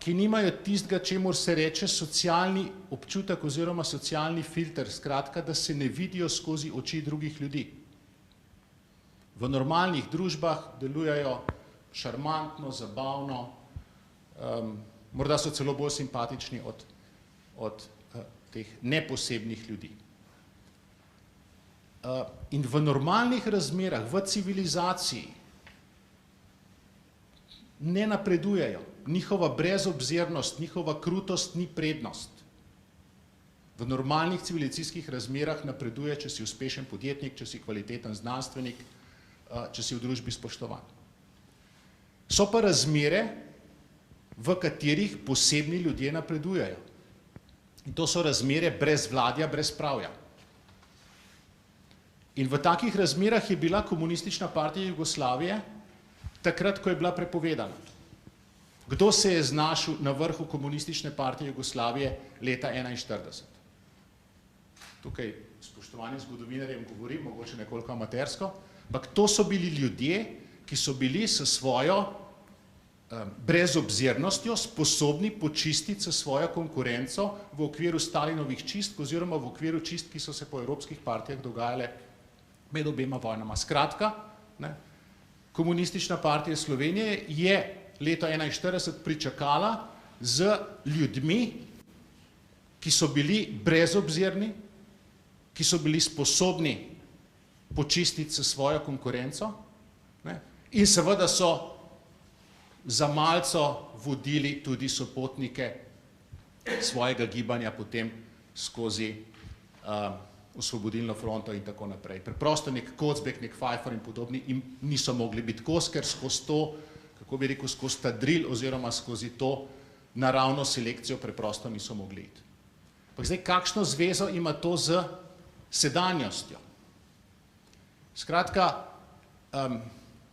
ki nimajo tistega, čemur se reče socialni občutek oziroma socialni filter, skratka, da se ne vidijo skozi oči drugih ljudi. V normalnih družbah delujejo šarmantno, zabavno, morda so celo bolj simpatični od teh neposebnih ljudi. In v normalnih razmerah, v civilizaciji ne napredujejo. Njihova brezobzirnost, njihova krutost ni prednost. V normalnih civilizacijskih razmerah napreduje, če si uspešen podjetnik, če si kvaliteten znanstvenik, če si v družbi spoštovan. So pa razmere, v katerih posebni ljudje napredujejo. In to so razmere brezvladja, brezpravja. In v takih razmerah je bila komunistična partija Jugoslavije takrat, ko je bila prepovedana. Kdo se je znašel na vrhu komunistične partije Jugoslavije leta 1941? Tukaj spoštovanim zgodovinarjem govorim, mogoče nekoliko amatersko, ampak to so bili ljudje, ki so bili s svojo brezobzirnostjo sposobni počistiti s svojo konkurenco v okviru Stalinovih čistk oziroma v okviru čistk, ki so se po evropskih partijah dogajale med obema vojnama. Skratka, komunistična partija Slovenije je leto 1941 pričakala z ljudmi, ki so bili brezobzirni, ki so bili sposobni počistiti s svojo konkurenco, in seveda so za malco vodili tudi sopotnike svojega gibanja potem skozi Osvobodilno fronto in tako naprej. Preprosto nek Kocbek, nek Pfeiffer in podobni jim niso mogli biti kos, ker skozi to, kako bi rekel, skozi ta drill oziroma skozi to naravno selekcijo preprosto niso mogli iti. Pa zdaj, kakšno zvezo ima to z sedanjostjo? Skratka,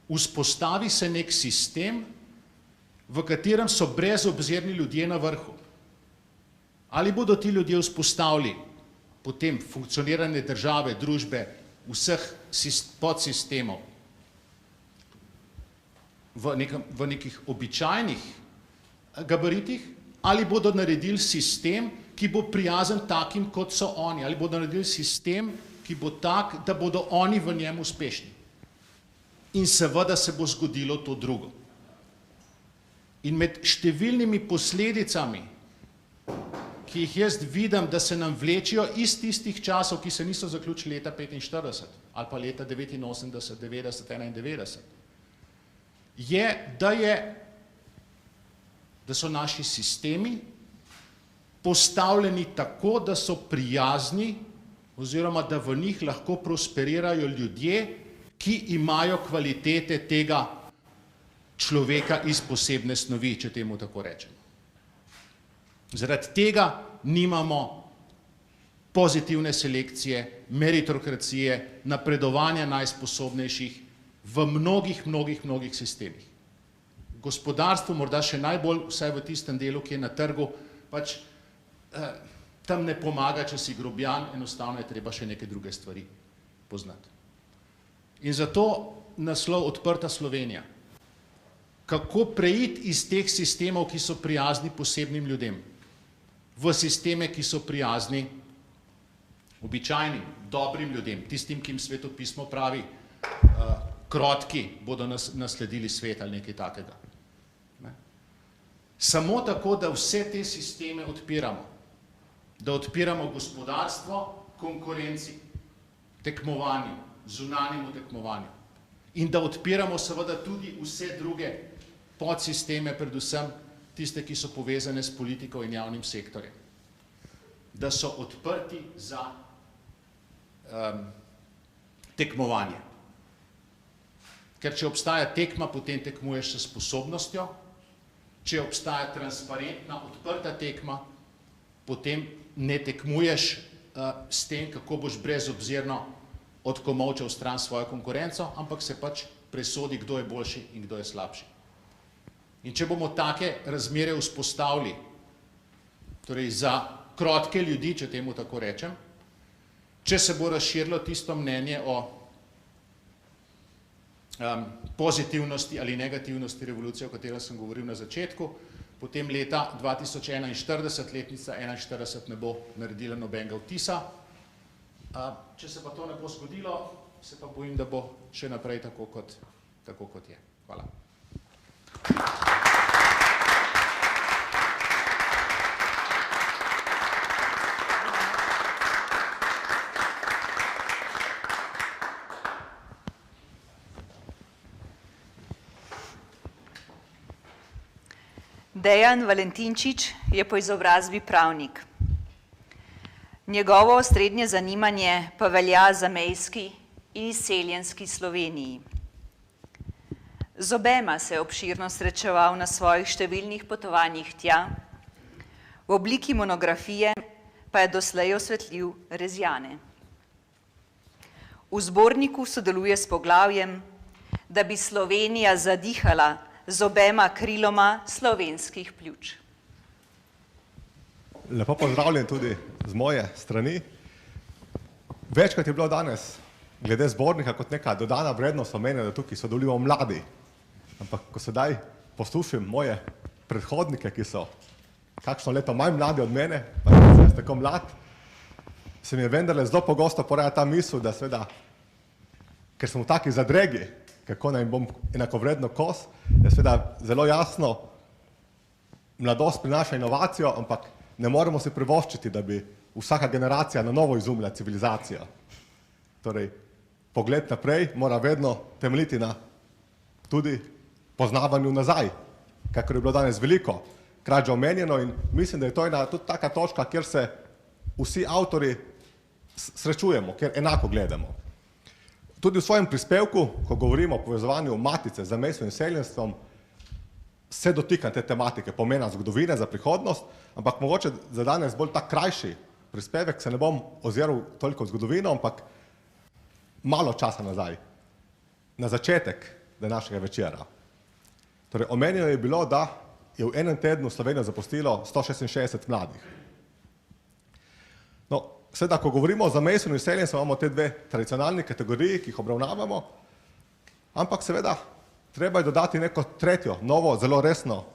vzpostavi se nek sistem, v katerem so brezobzirni ljudje na vrhu. Ali bodo ti ljudje vzpostavili potem funkcioniranje države, družbe, vseh podsistemov v nekih običajnih gabaritih, ali bodo naredili sistem, ki bo prijazen takim, kot so oni, ali bodo naredili sistem, ki bo tak, da bodo oni v njem uspešni. In seveda se bo zgodilo to drugo. In med številnimi posledicami, ki jih jaz vidim, da se nam vlečijo iz tistih časov, ki se niso zaključili leta 1945 ali pa leta 1989, 90, 91, je, da so naši sistemi postavljeni tako, da so prijazni oziroma da v njih lahko prosperirajo ljudje, ki imajo kvalitete tega človeka iz posebne snovi, če temu tako rečemo. Zaradi tega nimamo pozitivne selekcije, meritokracije, napredovanja najsposobnejših v mnogih sistemih. Gospodarstvo morda še najbolj, vsaj v tistem delu, ki je na trgu, pač tam ne pomaga, če si grobjan, enostavno je treba še neke druge stvari poznati. In zato naslov Odprta Slovenija. Kako preiti iz teh sistemov, ki so prijazni posebnim ljudem, v sisteme, ki so prijazni običajnim, dobrim ljudem, tistim, ki jim svetopismo pravi, krotki bodo nasledili svet ali nekaj takega. Samo tako, da vse te sisteme odpiramo, da odpiramo gospodarstvo, konkurenci, tekmovanju, zunanjemu tekmovanju in da odpiramo seveda tudi vse druge podsisteme, predvsem tiste, ki so povezane s politiko in javnim sektorjem, da so odprti za tekmovanje. Ker če obstaja tekma, potem tekmuješ s sposobnostjo, če obstaja transparentna, odprta tekma, potem ne tekmuješ s tem, kako boš brezobzirno odkomovčal stran svojo konkurenco, ampak se pač presodi, kdo je boljši in kdo je slabši. In če bomo take razmere vzpostavili, torej za krotke ljudi, če temu tako rečem, če se bo razširilo tisto mnenje o pozitivnosti ali negativnosti revolucije, o katerem sem govoril na začetku, potem leta 2041, letnica 41, ne bo naredila nobenega vtisa. Če se pa to ne bo zgodilo, se pa bojim, da bo še naprej tako, kot je. Hvala. Dejan Valentinčič je po izobrazbi pravnik. Njegovo osrednje zanimanje pa velja za mejski in izseljenski Sloveniji. Z obema se je obširno srečeval na svojih številnih potovanjih tja, v obliki monografije pa je doslej osvetlil Rezjane. V zborniku sodeluje s poglavjem, da bi Slovenija zadihala z obema kriloma slovenskih pljuč. Lepo pozdravljen tudi z moje strani. Večkrat je bilo danes glede zbornika kot neka dodana vrednost omenjena, da tukaj sodelujemo mladi. Ampak ko sedaj poslušam moje predhodnike, ki so kakšno leto manj mladi od mene, pa sem jaz tako mlad, se mi je vendarle zelo pogosto poraja ta misel, da seveda, ker smo v taki zadregi, kako naj bom enakovredno kos, je seveda zelo jasno, mladost prinaša inovacijo, ampak ne moremo si privoščiti, da bi vsaka generacija na novo izumila civilizacijo. Torej, pogled naprej mora vedno temeljiti na tudi poznavanju nazaj, kakor je bilo danes veliko krat že omenjeno in mislim, da je to ena tudi taka točka, kjer se vsi avtori srečujemo, kjer enako gledamo. Tudi v svojem prispevku, ko govorimo o povezovanju matice z zamejstvom in seljenstvom, se dotikam te tematike pomena zgodovine za prihodnost, ampak mogoče za danes bolj tak krajši prispevek se ne bom oziral toliko v zgodovino, ampak malo časa nazaj, na začetek današnjega večera. Torej, omenjeno je bilo, da je v enem tednu Slovenijo zapustilo 166 mladih. No, seveda, ko govorimo o zamejstvu in seljenstvu, imamo te dve tradicionalni kategoriji, ki jih obravnavamo, ampak seveda, treba je dodati neko tretjo, novo, zelo resno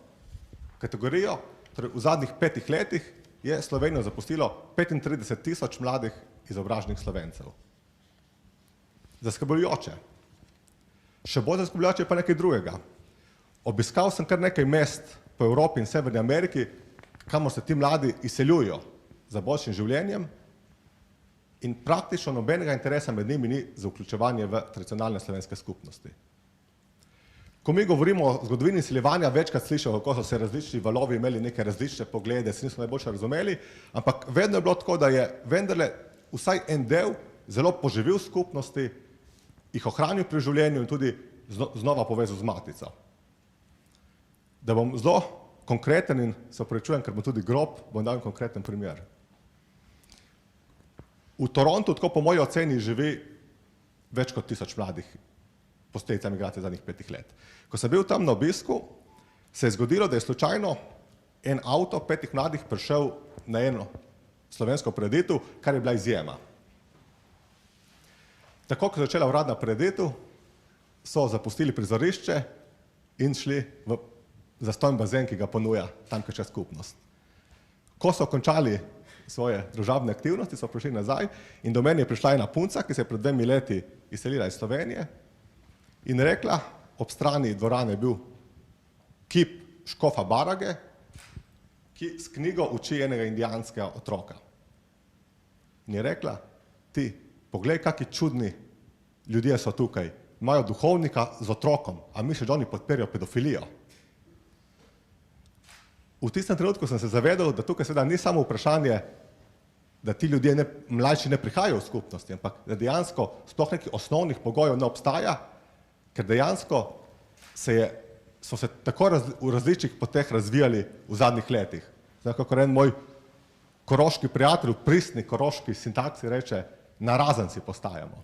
kategorijo. Torej, v zadnjih 5 letih je Slovenijo zapustilo 35.000 mladih izobraženih Slovencev. Zaskrbljujoče. Še bolj zaskrbljujoče je pa nekaj drugega. Obiskal sem kar nekaj mest po Evropi in Severni Ameriki, kamor se ti mladi izseljujo za boljšim življenjem in praktično nobenega interesa med njimi ni za vključevanje v tradicionalne slovenske skupnosti. Ko mi govorimo o zgodovini izseljevanja, večkrat slišimo, kako so se različni valovi imeli neke različne poglede, se nismo najboljše razumeli, ampak vedno je bilo tako, da je vendarle vsaj en del zelo poživil skupnosti, jih ohranil pri življenju in tudi znova povezal z matico. Da bom zelo konkreten in se opravičujem, ker bom tudi grob, bom dal konkreten primer. V Torontu, tako po moji oceni, živi več kot 1000 mladih posledica migracije zadnjih 5 let. Ko sem bil tam na obisku, se je zgodilo, da je slučajno en avto 5 mladih prišel na eno slovensko prireditev, kar je bila izjema. Tako, ko je začela uradna prireditev, so zapustili prizorišče in šli v zastonj bazen, ki ga ponuja tamkajšnja skupnost. Ko so končali svoje družabne aktivnosti, so prišli nazaj in do mene je prišla ena punca, ki se je pred 2 leti izselila iz Slovenije in rekla, ob strani dvorane je bil kip škofa Barage, ki s knjigo uči enega indijanskega otroka. In je rekla, ti, poglej, kakšni čudni ljudje so tukaj, imajo duhovnika z otrokom, a misliš, da oni podpirajo pedofilijo? V tistem trenutku sem se zavedal, da tukaj seveda ni samo vprašanje, da ti ljudje mlajši ne prihajajo v skupnosti, ampak da dejansko sploh nekih osnovnih pogojev ne obstaja, ker dejansko se je so se tako v različnih poteh razvijali v zadnjih letih. Zdaj, kako en moj koroški prijatelj, v pristni koroški sintaksi reče, narazenci postajamo.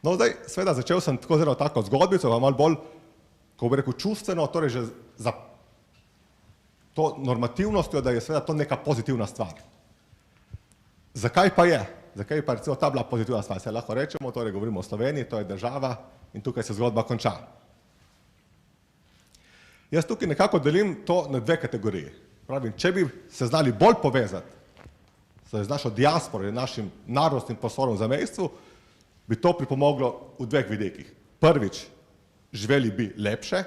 No, zdaj, seveda, začel sem tako zelo tako zgodbico, malo bolj, ko bi rekel, čustveno, torej že za to normativnostjo, da je seveda to neka pozitivna stvar. Zakaj pa je? Zakaj pa recimo ta bila pozitivna stvar? Se lahko rečemo, torej govorimo o Sloveniji, to je država in tukaj se zgodba konča. Jaz tukaj nekako delim to na dve kategoriji. Pravim, če bi se znali bolj povezati z našo diasporo in našim narodnostnim prostorom v zamejstvu, bi to pripomoglo v dveh vidikih. Prvič, živeli bi lepše,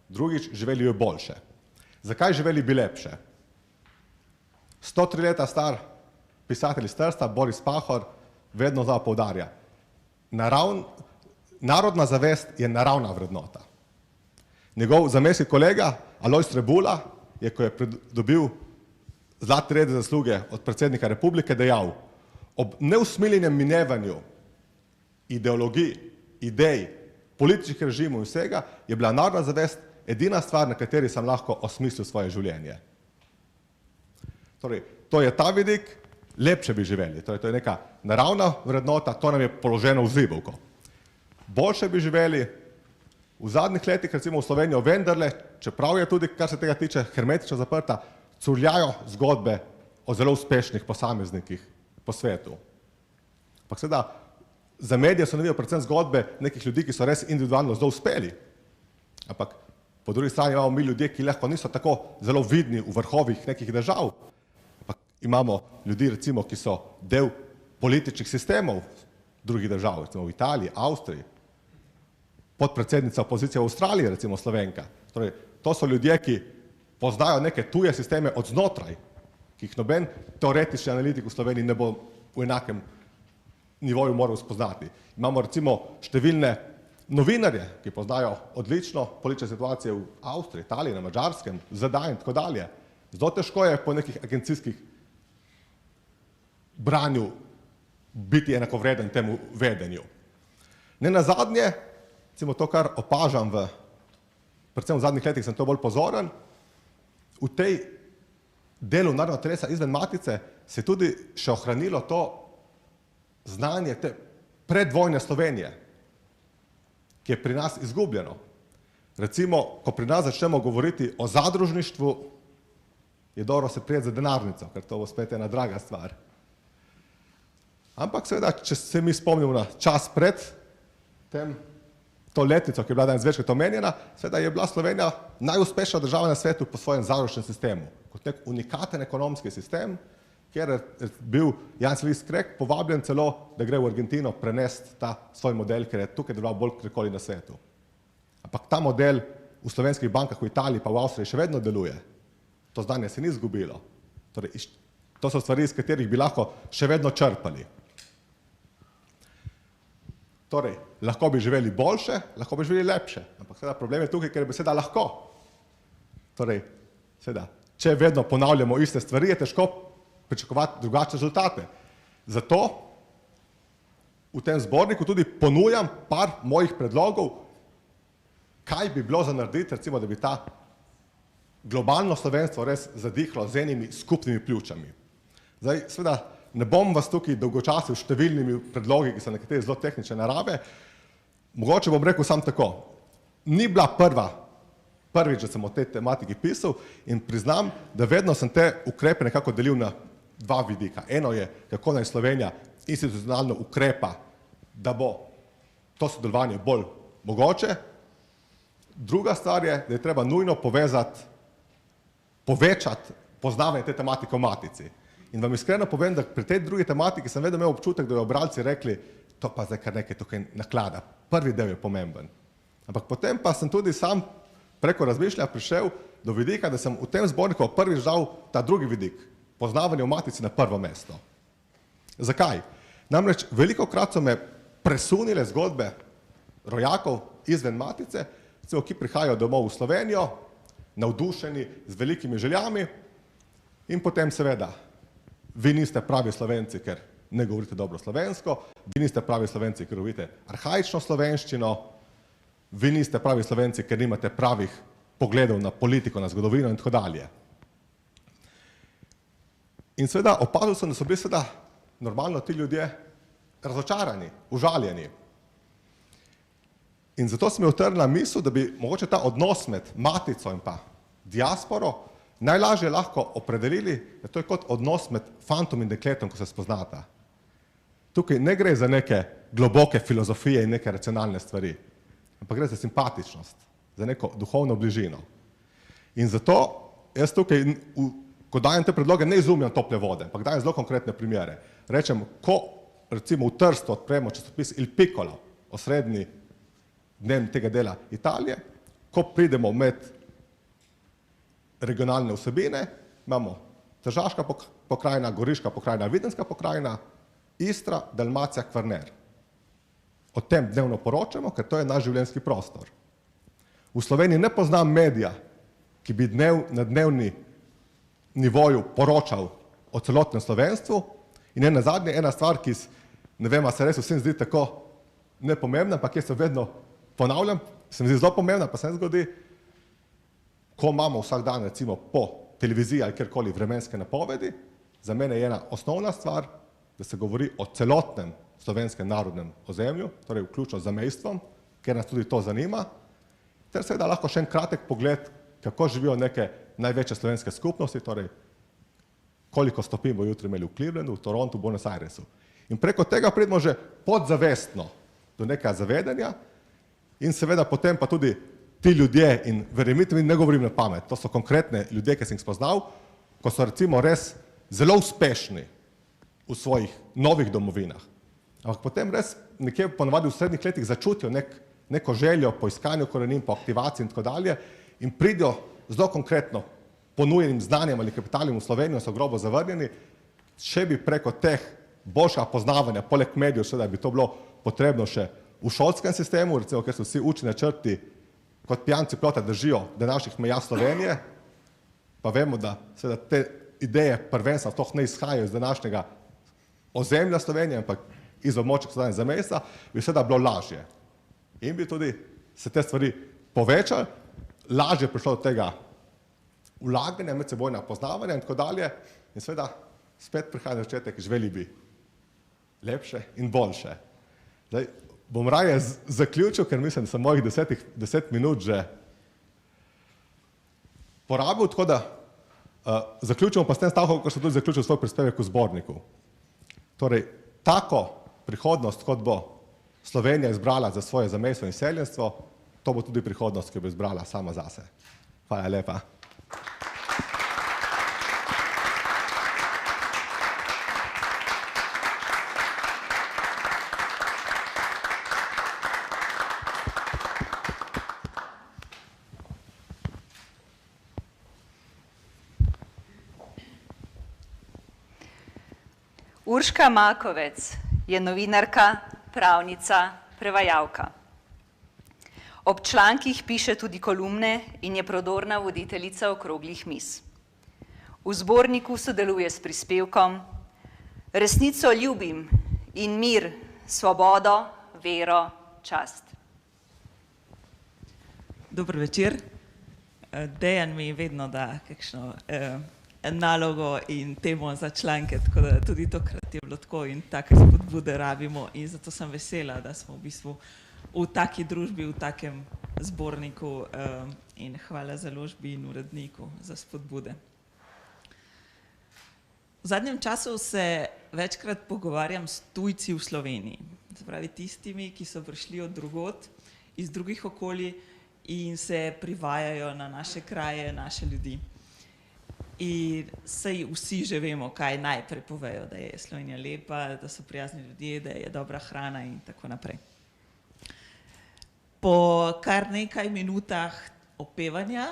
drugič, živeli bi boljše. Zakaj živeli bi lepše? 103 leta star pisatelj iz Trsta, Boris Pahor, vedno znova poudarja. Narodna zavest je naravna vrednota. Njegov zamejski kolega Alojz Rebula je, ko je dobil zlati red za zasluge od predsednika republike, dejal, ob neusmiljenem minevanju ideologij, idej, političnih režimov in vsega, je bila narodna zavest edina stvar, na kateri sem lahko osmislil svoje življenje. Torej, to je ta vidik, lepše bi živeli. Torej, to je neka naravna vrednota, to nam je položeno v zibelko. Boljše bi živeli, v zadnjih letih, recimo v Slovenijo vendarle, čeprav je tudi, kar se tega tiče, hermetično zaprta, curljajo zgodbe o zelo uspešnih posameznikih po svetu. Ampak seveda, za medije so novijo predvsem zgodbe nekih ljudi, ki so res individualno zelo uspeli. Ampak po drugi strani imamo mi ljudje, ki lahko niso tako zelo vidni v vrhovih nekih držav. Ampak imamo ljudi, recimo, ki so del političnih sistemov drugih držav, recimo v Italiji, Avstriji, podpredsednica opozicije v Avstraliji, recimo Slovenka. Torej, to so ljudje, ki poznajo neke tuje sisteme od znotraj, ki jih noben teoretični analitik v Sloveniji ne bo v enakem nivoju moral spoznati. Imamo recimo številne novinarje, ki poznajo odlično politične situacije v Avstriji, Italiji, na Madžarskem, ZDA in tako dalje. Zelo težko je po nekih agencijskih branju biti enakovreden temu vedenju. Ne nazadnje, recimo to, kar opažam predvsem v zadnjih letih, sem to bolj pozoren, v tej delu narodnega telesa izven matice se tudi še ohranilo to znanje te predvojne Slovenije, ki je pri nas izgubljeno. Recimo, ko pri nas začnemo govoriti o zadružništvu, je dobro se prijeti za denarnico, ker to bo spet ena draga stvar. Ampak seveda, če se mi spomnimo na čas pred to letnico, ki je bila danes večkrat omenjena, seveda je bila Slovenija najuspešnejša država na svetu po svojem zadružnem sistemu, kot nek unikaten ekonomski sistem, kjer je bil Jan Siliš Krek povabljen celo, da gre v Argentino prenesti ta svoj model, ker je tukaj deloval bolj kjerkoli na svetu. Ampak ta model v slovenskih bankah v Italiji pa v Avstriji še vedno deluje. To znanje se ni izgubilo. Torej, to so stvari, iz katerih bi lahko še vedno črpali. Torej, lahko bi živeli boljše, lahko bi živeli lepše, ampak seveda problem je tukaj, ker je beseda lahko. Torej, seveda, če vedno ponavljamo iste stvari, je težko pričakovati drugačne rezultate. Zato v tem zborniku tudi ponujam par mojih predlogov, kaj bi bilo za narediti, recimo, da bi ta globalno slovenstvo res zadihlo z enimi skupnimi pljučami. Zdaj, seveda, ne bom vas tukaj dolgočasil s številnimi predlogi, ki so nekateri zelo tehnične narave. Mogoče bom rekel sam tako. Ni bila prvič, da sem o tej tematiki pisal in priznam, da vedno sem te ukrepe nekako delil na dva vidika. Eno je, kako naj Slovenija institucionalno ukrepa, da bo to sodelovanje bolj mogoče. Druga stvar je, da je treba nujno povečati poznavanje te tematike v matici. In vam iskreno povem, da pri tej drugi tematiki sem vedno imel občutek, da jo bralci rekli, to pa zdaj kar nekaj tukaj naklada. Prvi del je pomemben. Ampak potem pa sem tudi sam preko razmišljanja prišel do vidika, da sem v tem zborniku prvič dal ta drugi vidik, poznavanje v matici na prvo mesto. Zakaj? Namreč velikokrat so me presunile zgodbe rojakov izven matice, ki prihajajo domov v Slovenijo, navdušeni z velikimi željami in potem seveda vi niste pravi Slovenci, ker ne govorite dobro slovensko, vi niste pravi Slovenci, ker govorite arhaično slovenščino, vi niste pravi Slovenci, ker nimate pravih pogledov na politiko, na zgodovino in tako dalje. In seveda opazil sem, da so bili seveda normalno ti ljudje razočarani, užaljeni. In zato sem mi utrnila misel, da bi mogoče ta odnos med matico in pa diasporo najlažje lahko opredelili, da to je kot odnos med fantom in dekletom, ko se spoznata. Tukaj ne gre za neke globoke filozofije in neke racionalne stvari, ampak gre za simpatičnost, za neko duhovno bližino. In zato jaz tukaj, ko dajem te predloge, ne izumljam tople vode, ampak dajem zelo konkretne primere. Rečem, ko recimo v Trstu odpremo časopis Il Piccolo, osrednji dnevnik tega dela Italije, ko pridemo med regionalne vsebine, imamo Tržaška pokrajina, Goriška pokrajina, Videnska pokrajina, Istra, Dalmacija, Kvarner. O tem dnevno poročamo, ker to je naš življenjski prostor. V Sloveniji ne poznam medija, ki bi na dnevni nivoju poročal o celotnem slovenstvu in nenazadnje ena stvar, ki ne vem, a se res vsem zdi tako nepomembna, ampak jaz se vedno ponavljam, se mi zdi zelo pomembna, pa se ne zgodi, ko imamo vsak dan recimo po televiziji ali kjerkoli vremenske napovedi, za mene je ena osnovna stvar, da se govori o celotnem slovenskem narodnem ozemlju, torej vključno z zamejstvom, ker nas tudi to zanima, ter seveda lahko še en kratek pogled, kako živijo neke največje slovenske skupnosti, torej koliko stopinj bo jutri imeli v Clevelandu, v Torontu, v Buenos Airesu. In preko tega pridemo že podzavestno do nekega zavedanja in seveda potem pa tudi ti ljudje, in verjemite mi, ne govorim na pamet, to so konkretne ljudje, ki sem jih spoznal, ko so recimo res zelo uspešni v svojih novih domovinah. Ampak potem res nekje ponavadi v srednjih letih začutijo neko željo po iskanju korenin, po aktivaciji in tako dalje in pridijo zelo konkretno ponujenim znanjem ali kapitalom v Slovenijo, so grobo zavrnjeni, če bi preko teh boljšega poznavanja, poleg medijev, seveda bi to bilo potrebno še v šolskem sistemu, recimo, ker so vsi učni načrti kot pijanci plota držijo današnjih meja Slovenije, pa vemo, da seveda te ideje prvenstva sploh ne izhajajo iz današnjega ozemlja Slovenije, ampak iz območja sosednjega zamejstva, bi seveda bilo lažje. In bi tudi se te stvari povečali, lažje prišlo do tega vlaganja, medsebojnega poznavanja in tako dalje. In seveda spet prihaja na začetek, želeli bi lepše in boljše. Zdaj, bom raje zaključil, ker mislim, da sem mojih 10 minut že porabil, tako da zaključimo pa s tem stavkom, ko sem tudi zaključil svoj prispevek v zborniku. Torej, tako prihodnost, kot bo Slovenija izbrala za svoje zamejstvo in seljenstvo, to bo tudi prihodnost, ki bo izbrala sama zase. Hvala lepa. Urška Makovec je novinarka, pravnica, prevajalka. Ob člankih piše tudi kolumne in je prodorna voditeljica okroglih miz. V zborniku sodeluje s prispevkom Resnico ljubim in mir, svobodo, vero, čast. Dober večer. Dejan mi vedno da kakšno nalogo in temo za članke, tako da tudi tokrat je bilo tako in take spodbude rabimo in zato sem vesela, da smo v bistvu v taki družbi, v takem zborniku in hvala založbi in uredniku za spodbude. V zadnjem času se večkrat pogovarjam s tujci v Sloveniji, se pravi tistimi, ki so prišli od drugod, iz drugih okolij in se privajajo na naše kraje, naše ljudi. In saj vsi že vemo, kaj najprej povejo, da je Slovenija lepa, da so prijazni ljudje, da je dobra hrana in tako naprej. Po kar nekaj minutah opevanja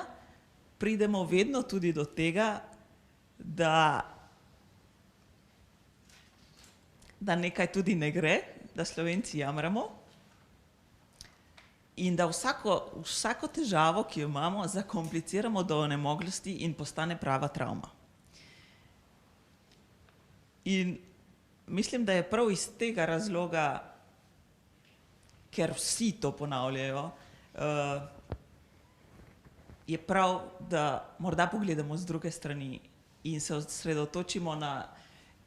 pridemo vedno tudi do tega, da nekaj tudi ne gre, da Slovenci jamramo in da vsako težavo, ki jo imamo, zakompliciramo do onemoglosti in postane prava travma. In mislim, da je prav iz tega razloga, ker vsi to ponavljajo, je prav, da morda pogledamo z druge strani in se osredotočimo na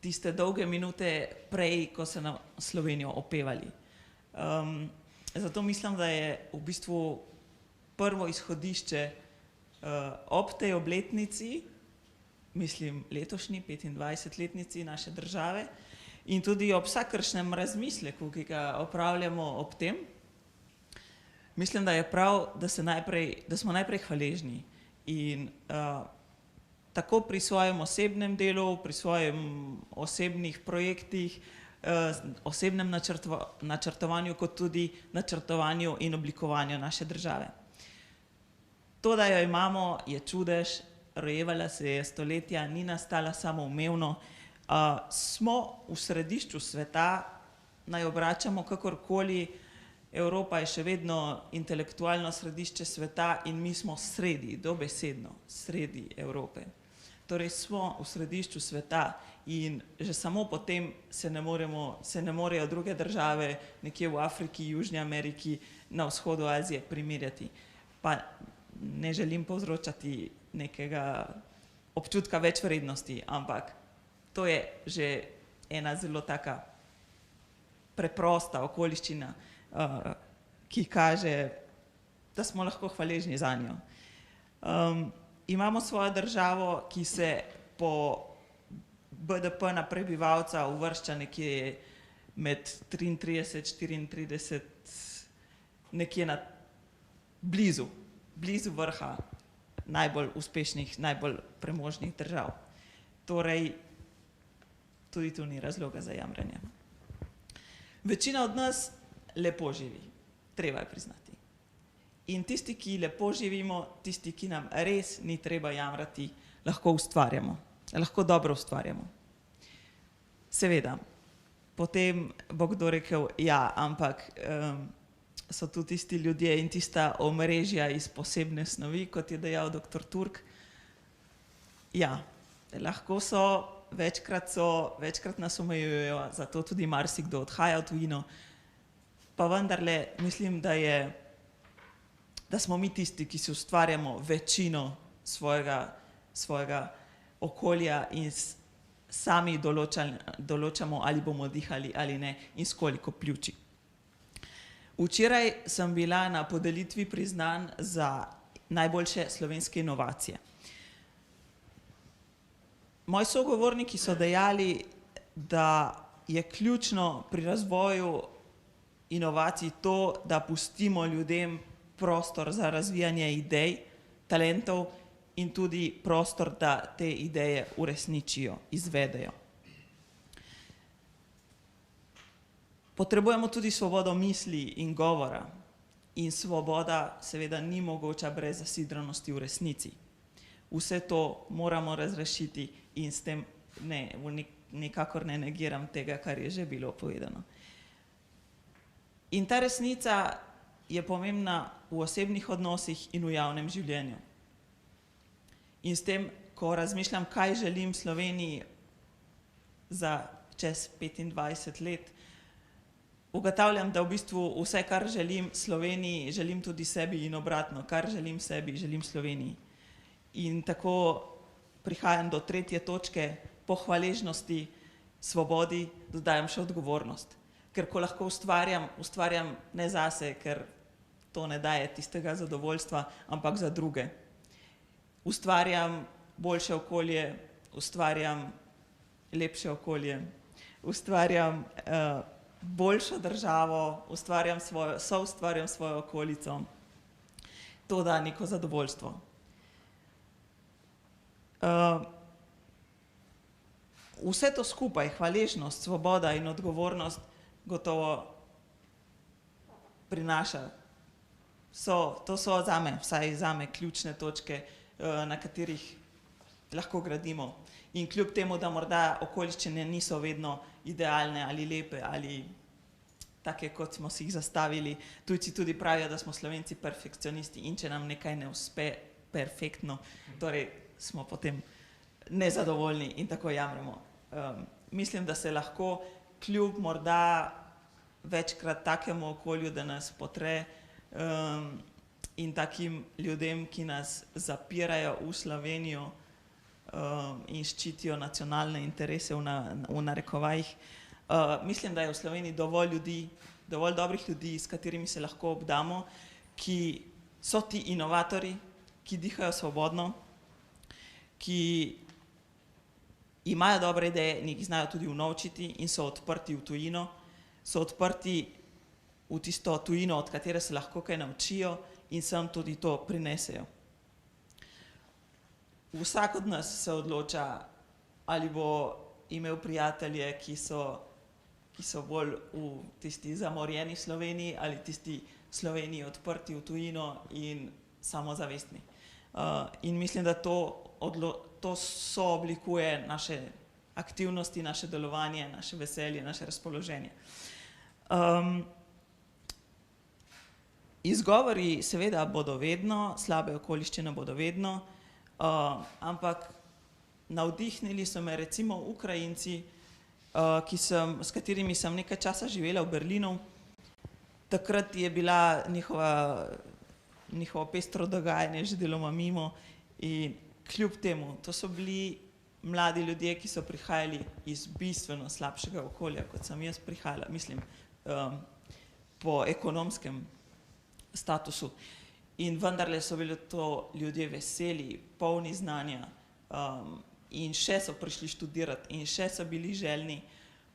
tiste dolge minute prej, ko se na Slovenijo opevali. Zato mislim, da je v bistvu prvo izhodišče ob tej obletnici, mislim letošnji 25-letnici naše države in tudi ob vsakršnem razmisleku, ki ga opravljamo ob tem, mislim, da je prav, da smo najprej hvaležni in tako pri svojem osebnem delu, pri svojem osebnih projektih, osebnem načrtovanju, kot tudi načrtovanju in oblikovanju naše države. To, da jo imamo, je čudež, rojevala se je stoletja, ni nastala samoumevno. Smo v središču sveta, naj obračamo kakorkoli, Evropa je še vedno intelektualno središče sveta in mi smo sredi, dobesedno sredi Evrope. Torej smo v središču sveta in že samo potem se ne morejo druge države nekje v Afriki, Južni Ameriki, na vzhodu Azije primerjati. Pa ne želim povzročati nekega občutka večvrednosti, ampak to je že ena zelo taka preprosta okoliščina, ki kaže, da smo lahko hvaležni zanjo. Imamo svojo državo, ki se po BDP na prebivalca uvršča nekje med 33-34, nekje blizu vrha najbolj uspešnih, najbolj premožnih držav. Torej, tudi tu ni razloga za jamranje. Večina od nas lepo živi, treba je priznati. In tisti, ki lepo živimo, tisti, ki nam res ni treba jamrati, lahko ustvarjamo, lahko dobro ustvarjamo. Seveda, potem bo kdo rekel, ja, ampak so tu tisti ljudje in tista omrežja iz posebne snovi, kot je dejal dr. Turk. Ja, lahko so, večkrat nas omejujejo, zato tudi marsikdo odhaja v tujino, pa vendarle mislim, da smo mi tisti, ki si ustvarjamo večino svojega okolja in sami določamo, ali bomo dihali ali ne in s koliko pljuči. Včeraj sem bila na podelitvi priznanj za najboljše slovenske inovacije. Moji sogovorniki so dejali, da je ključno pri razvoju inovacij to, da pustimo ljudem prostor za razvijanje idej, talentov in tudi prostor, da te ideje uresničijo, izvedejo. Potrebujemo tudi svobodo misli in govora in svoboda seveda ni mogoča brez zasidranosti v resnici. Vse to moramo razrešiti in s tem nikakor ne negiram tega, kar je že bilo povedano. In ta resnica je pomembna v osebnih odnosih in v javnem življenju. In s tem, ko razmišljam, kaj želim Sloveniji za čez 25 let, ugotavljam, da v bistvu vse, kar želim Sloveniji, želim tudi sebi in obratno. Kar želim sebi, želim Sloveniji. In tako prihajam do tretje točke, po hvaležnosti, svobodi, dodajam še odgovornost. Ker ko lahko ustvarjam ne zase, ker to ne daje tistega zadovoljstva, ampak za druge. Ustvarjam boljše okolje, ustvarjam lepše okolje, ustvarjam boljšo državo, soustvarjam svojo okolico. To da neko zadovoljstvo. Vse to skupaj, hvaležnost, svoboda in odgovornost, gotovo prinaša. To so zame, vsaj zame, ključne točke, na katerih lahko gradimo. In kljub temu, da morda okoliščine niso vedno idealne ali lepe ali take, kot smo si jih zastavili, tujci tudi pravijo, da smo Slovenci perfekcionisti in če nam nekaj ne uspe perfektno, torej smo potem nezadovoljni in tako jamramo. Mislim, da se lahko kljub morda večkrat takemu okolju, da nas potre, in takim ljudem, ki nas zapirajo v Slovenijo in ščitijo nacionalne interese v narekovajih. Mislim, da je v Sloveniji dovolj ljudi, dovolj dobrih ljudi, s katerimi se lahko obdamo, ki so ti inovatorji, ki dihajo svobodno, ki imajo dobre ideje in jih znajo tudi unovčiti in so odprti v tujino, so odprti v tisto tujino, od katere se lahko kaj naučijo in sem tudi to prinesejo. Vsak od nas se odloča, ali bo imel prijatelje, ki so bolj v tisti zamorjeni Sloveniji ali tisti Sloveniji odprti v tujino in samozavestni. In mislim, da to sooblikuje naše aktivnosti, naše delovanje, naše veselje, naše razpoloženje. Izgovori seveda bodo vedno, slabe okoliščine bodo vedno, ampak navdihnili so me recimo Ukrajinci, s katerimi sem nekaj časa živela v Berlinu. Takrat je bila njihovo pestro dogajanje že deloma mimo in kljub temu, to so bili mladi ljudje, ki so prihajali iz bistveno slabšega okolja, kot sem jaz prihajala, mislim, po ekonomskem statusu. In vendarle so bili to ljudje veseli, polni znanja in še so prišli študirati in še so bili željni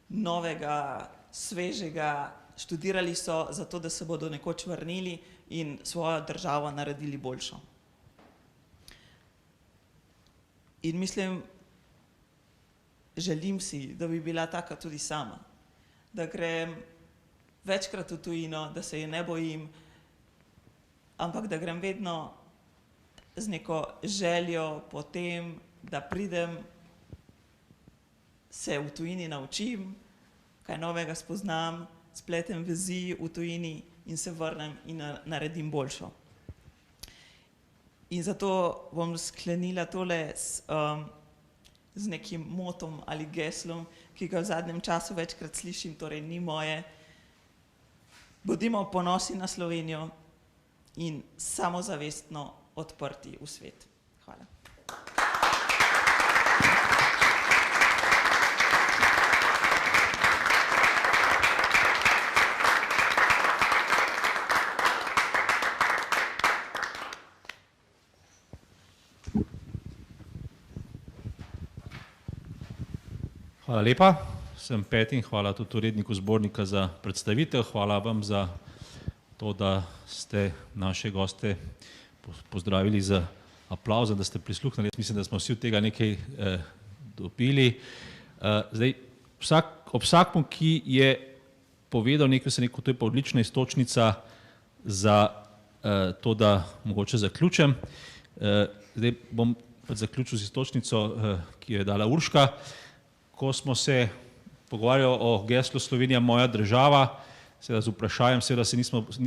novega, svežega. Študirali so zato, da se bodo nekoč vrnili in svojo državo naredili boljšo. In mislim, želim si, da bi bila taka tudi sama, da grem večkrat v tujino, da se je ne bojim, ampak da grem vedno z neko željo po tem, da pridem, se v tujini naučim, kaj novega spoznam, spletem vezi v tujini in se vrnem in naredim boljšo. In zato bom sklenila tole z nekim motom ali geslom, ki ga v zadnjem času večkrat slišim, torej ni moje. Bodimo ponosni na Slovenijo in samozavestno odprti v svet. Hvala. Hvala lepa, sem Peti in hvala tudi uredniku zbornika za predstavitev. Hvala vam za to, da ste naše goste pozdravili z aplavzom, da ste prisluhnili. Jaz mislim, da smo vsi od tega nekaj dobili. Zdaj, ob vsakom, ki je povedal nekaj, se neko, to je pa odlična iztočnica za to, da mogoče zaključim. Zdaj bom zaključil z iztočnico, ki jo je dala Urška. Ko smo se pogovarjali o geslu Slovenija moja država, seveda z vprašanjem, seveda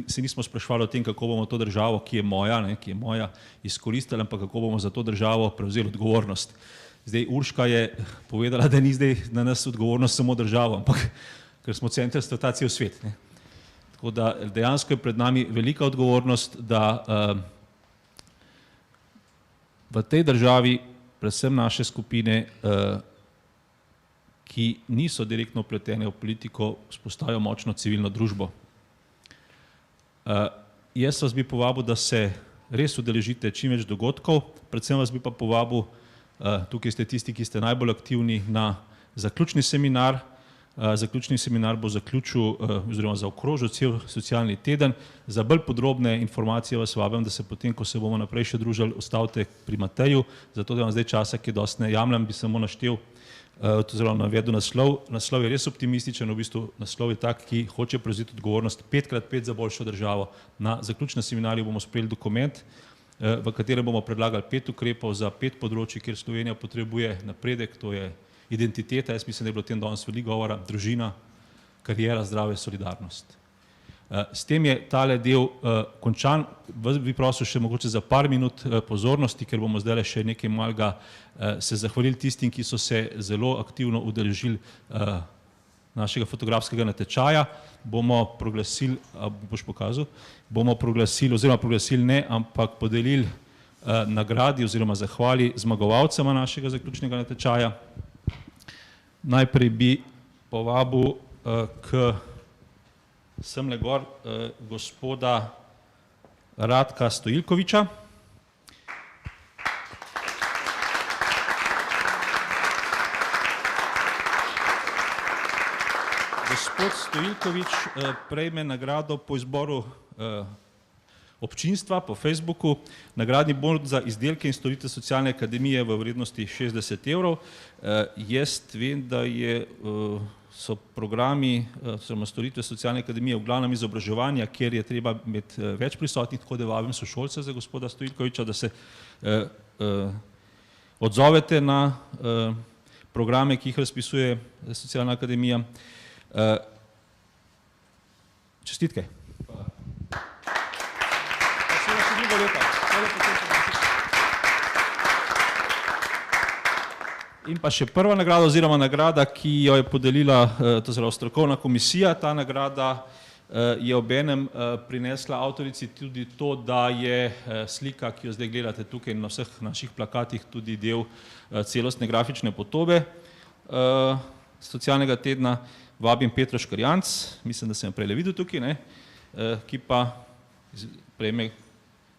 se nismo sprašvali o tem, kako bomo to državo, ki je moja, izkoristili, ampak kako bomo za to državo prevzeli odgovornost. Zdaj, Urška je povedala, da ni zdaj na nas odgovornost samo državo, ampak ker smo centrstvo ta cel svet. Ne. Tako da dejansko je pred nami velika odgovornost, da v tej državi, predvsem naše skupine, ki niso direktno vpletene v politiko, vzpostavijo močno civilno družbo. Jaz vas bi povabil, da se res udeležite čim več dogodkov, predvsem vas bi pa povabil, tukaj ste tisti, ki ste najbolj aktivni, na zaključni seminar. Zaključni seminar bo zaključil oziroma zaokrožil cel socialni teden. Za bolj podrobne informacije vas vabim, da se potem, ko se bomo naprej še družili, ostavite pri Mateju, zato da vam zdaj časa, ki dosti ne jemljem, bi samo naštel oziroma navedel naslov. Naslov je res optimističen, v bistvu naslov je tak, ki hoče prevzeti odgovornost 5x5 za boljšo državo. Na zaključnem seminarju bomo sprejeli dokument, v katerem bomo predlagali 5 ukrepov za 5 področij, kjer Slovenija potrebuje napredek, to je identiteta, jaz mislim, da je bilo o tem danes veliko govora, družina, kariera, zdravje, solidarnost. S tem je tale del končan. Vas bi prosil še mogoče za par minut pozornosti, ker bomo zdaj še nekaj malega se zahvalili tistim, ki so se zelo aktivno udeležili našega fotografskega natečaja bomo proglasili, boš pokazal, bomo proglasili, oziroma proglasili ne, ampak podelili nagradi oziroma zahvali zmagovalcema našega zaključnega natečaja. Najprej bi povabil k semle gor gospoda Radka Stojilkoviča. Gospod Stojilkovič prejme nagrado po izboru občinstva po Facebooku, nagradni bon za izdelke in storitve Socialne akademije v vrednosti 60 evrov. Jaz vem, da so programi oziroma storitve Socialne akademije v glavnem izobraževanja, kjer je treba imeti več prisotnih, tako da vabim sošolce za gospoda Stojilkoviča, da se odzovete na programe, ki jih razpisuje Socialna akademija. Čestitke. In pa še prva nagrada oziroma nagrada, ki jo je podelila to zelo strokovna komisija. Ta nagrada je obenem prinesla avtorici tudi to, da je slika, ki jo zdaj gledate tukaj na vseh naših plakatih, tudi del celostne grafične podobe Socialnega tedna. Vabim Petro Škrjanc, mislim, da sem jo prej videl tukaj, ne, ki pa prejme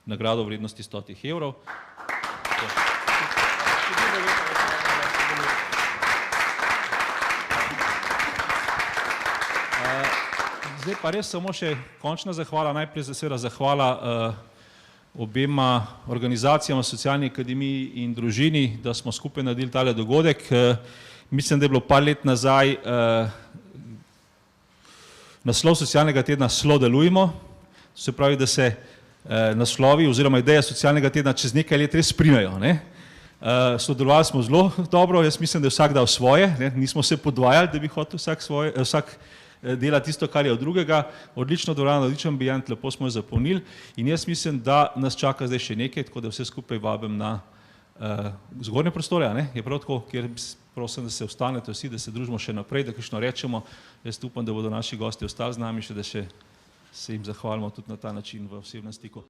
nagrado v vrednosti 100 evrov. Zdaj pa res samo še končna zahvala, najprej seveda zahvala obema organizacijama, Socialni akademiji in družini, da smo skupaj naredili tale dogodek. Mislim, da je bilo par let nazaj naslov Socialnega tedna Slo delujmo, se pravi, da se naslovi oziroma ideja Socialnega tedna čez nekaj let res primejo. Sodelovali smo zelo dobro, jaz mislim, da je vsak dal svoje, nismo se podvajali, da bi hotel vsak dela tisto, kar je od drugega. Odlično dvorano, odličen ambient, lepo smo jo zapolnili in jaz mislim, da nas čaka zdaj še nekaj, tako da vse skupaj vabim na zgornje prostore, je prav tako, kjer prosim, da se ostanete vsi, da se družimo še naprej, da kakšno rečemo. Jaz upam, da bodo naši gosti ostali z nami še, da se jim zahvalimo tudi na ta način v osebnem stiku.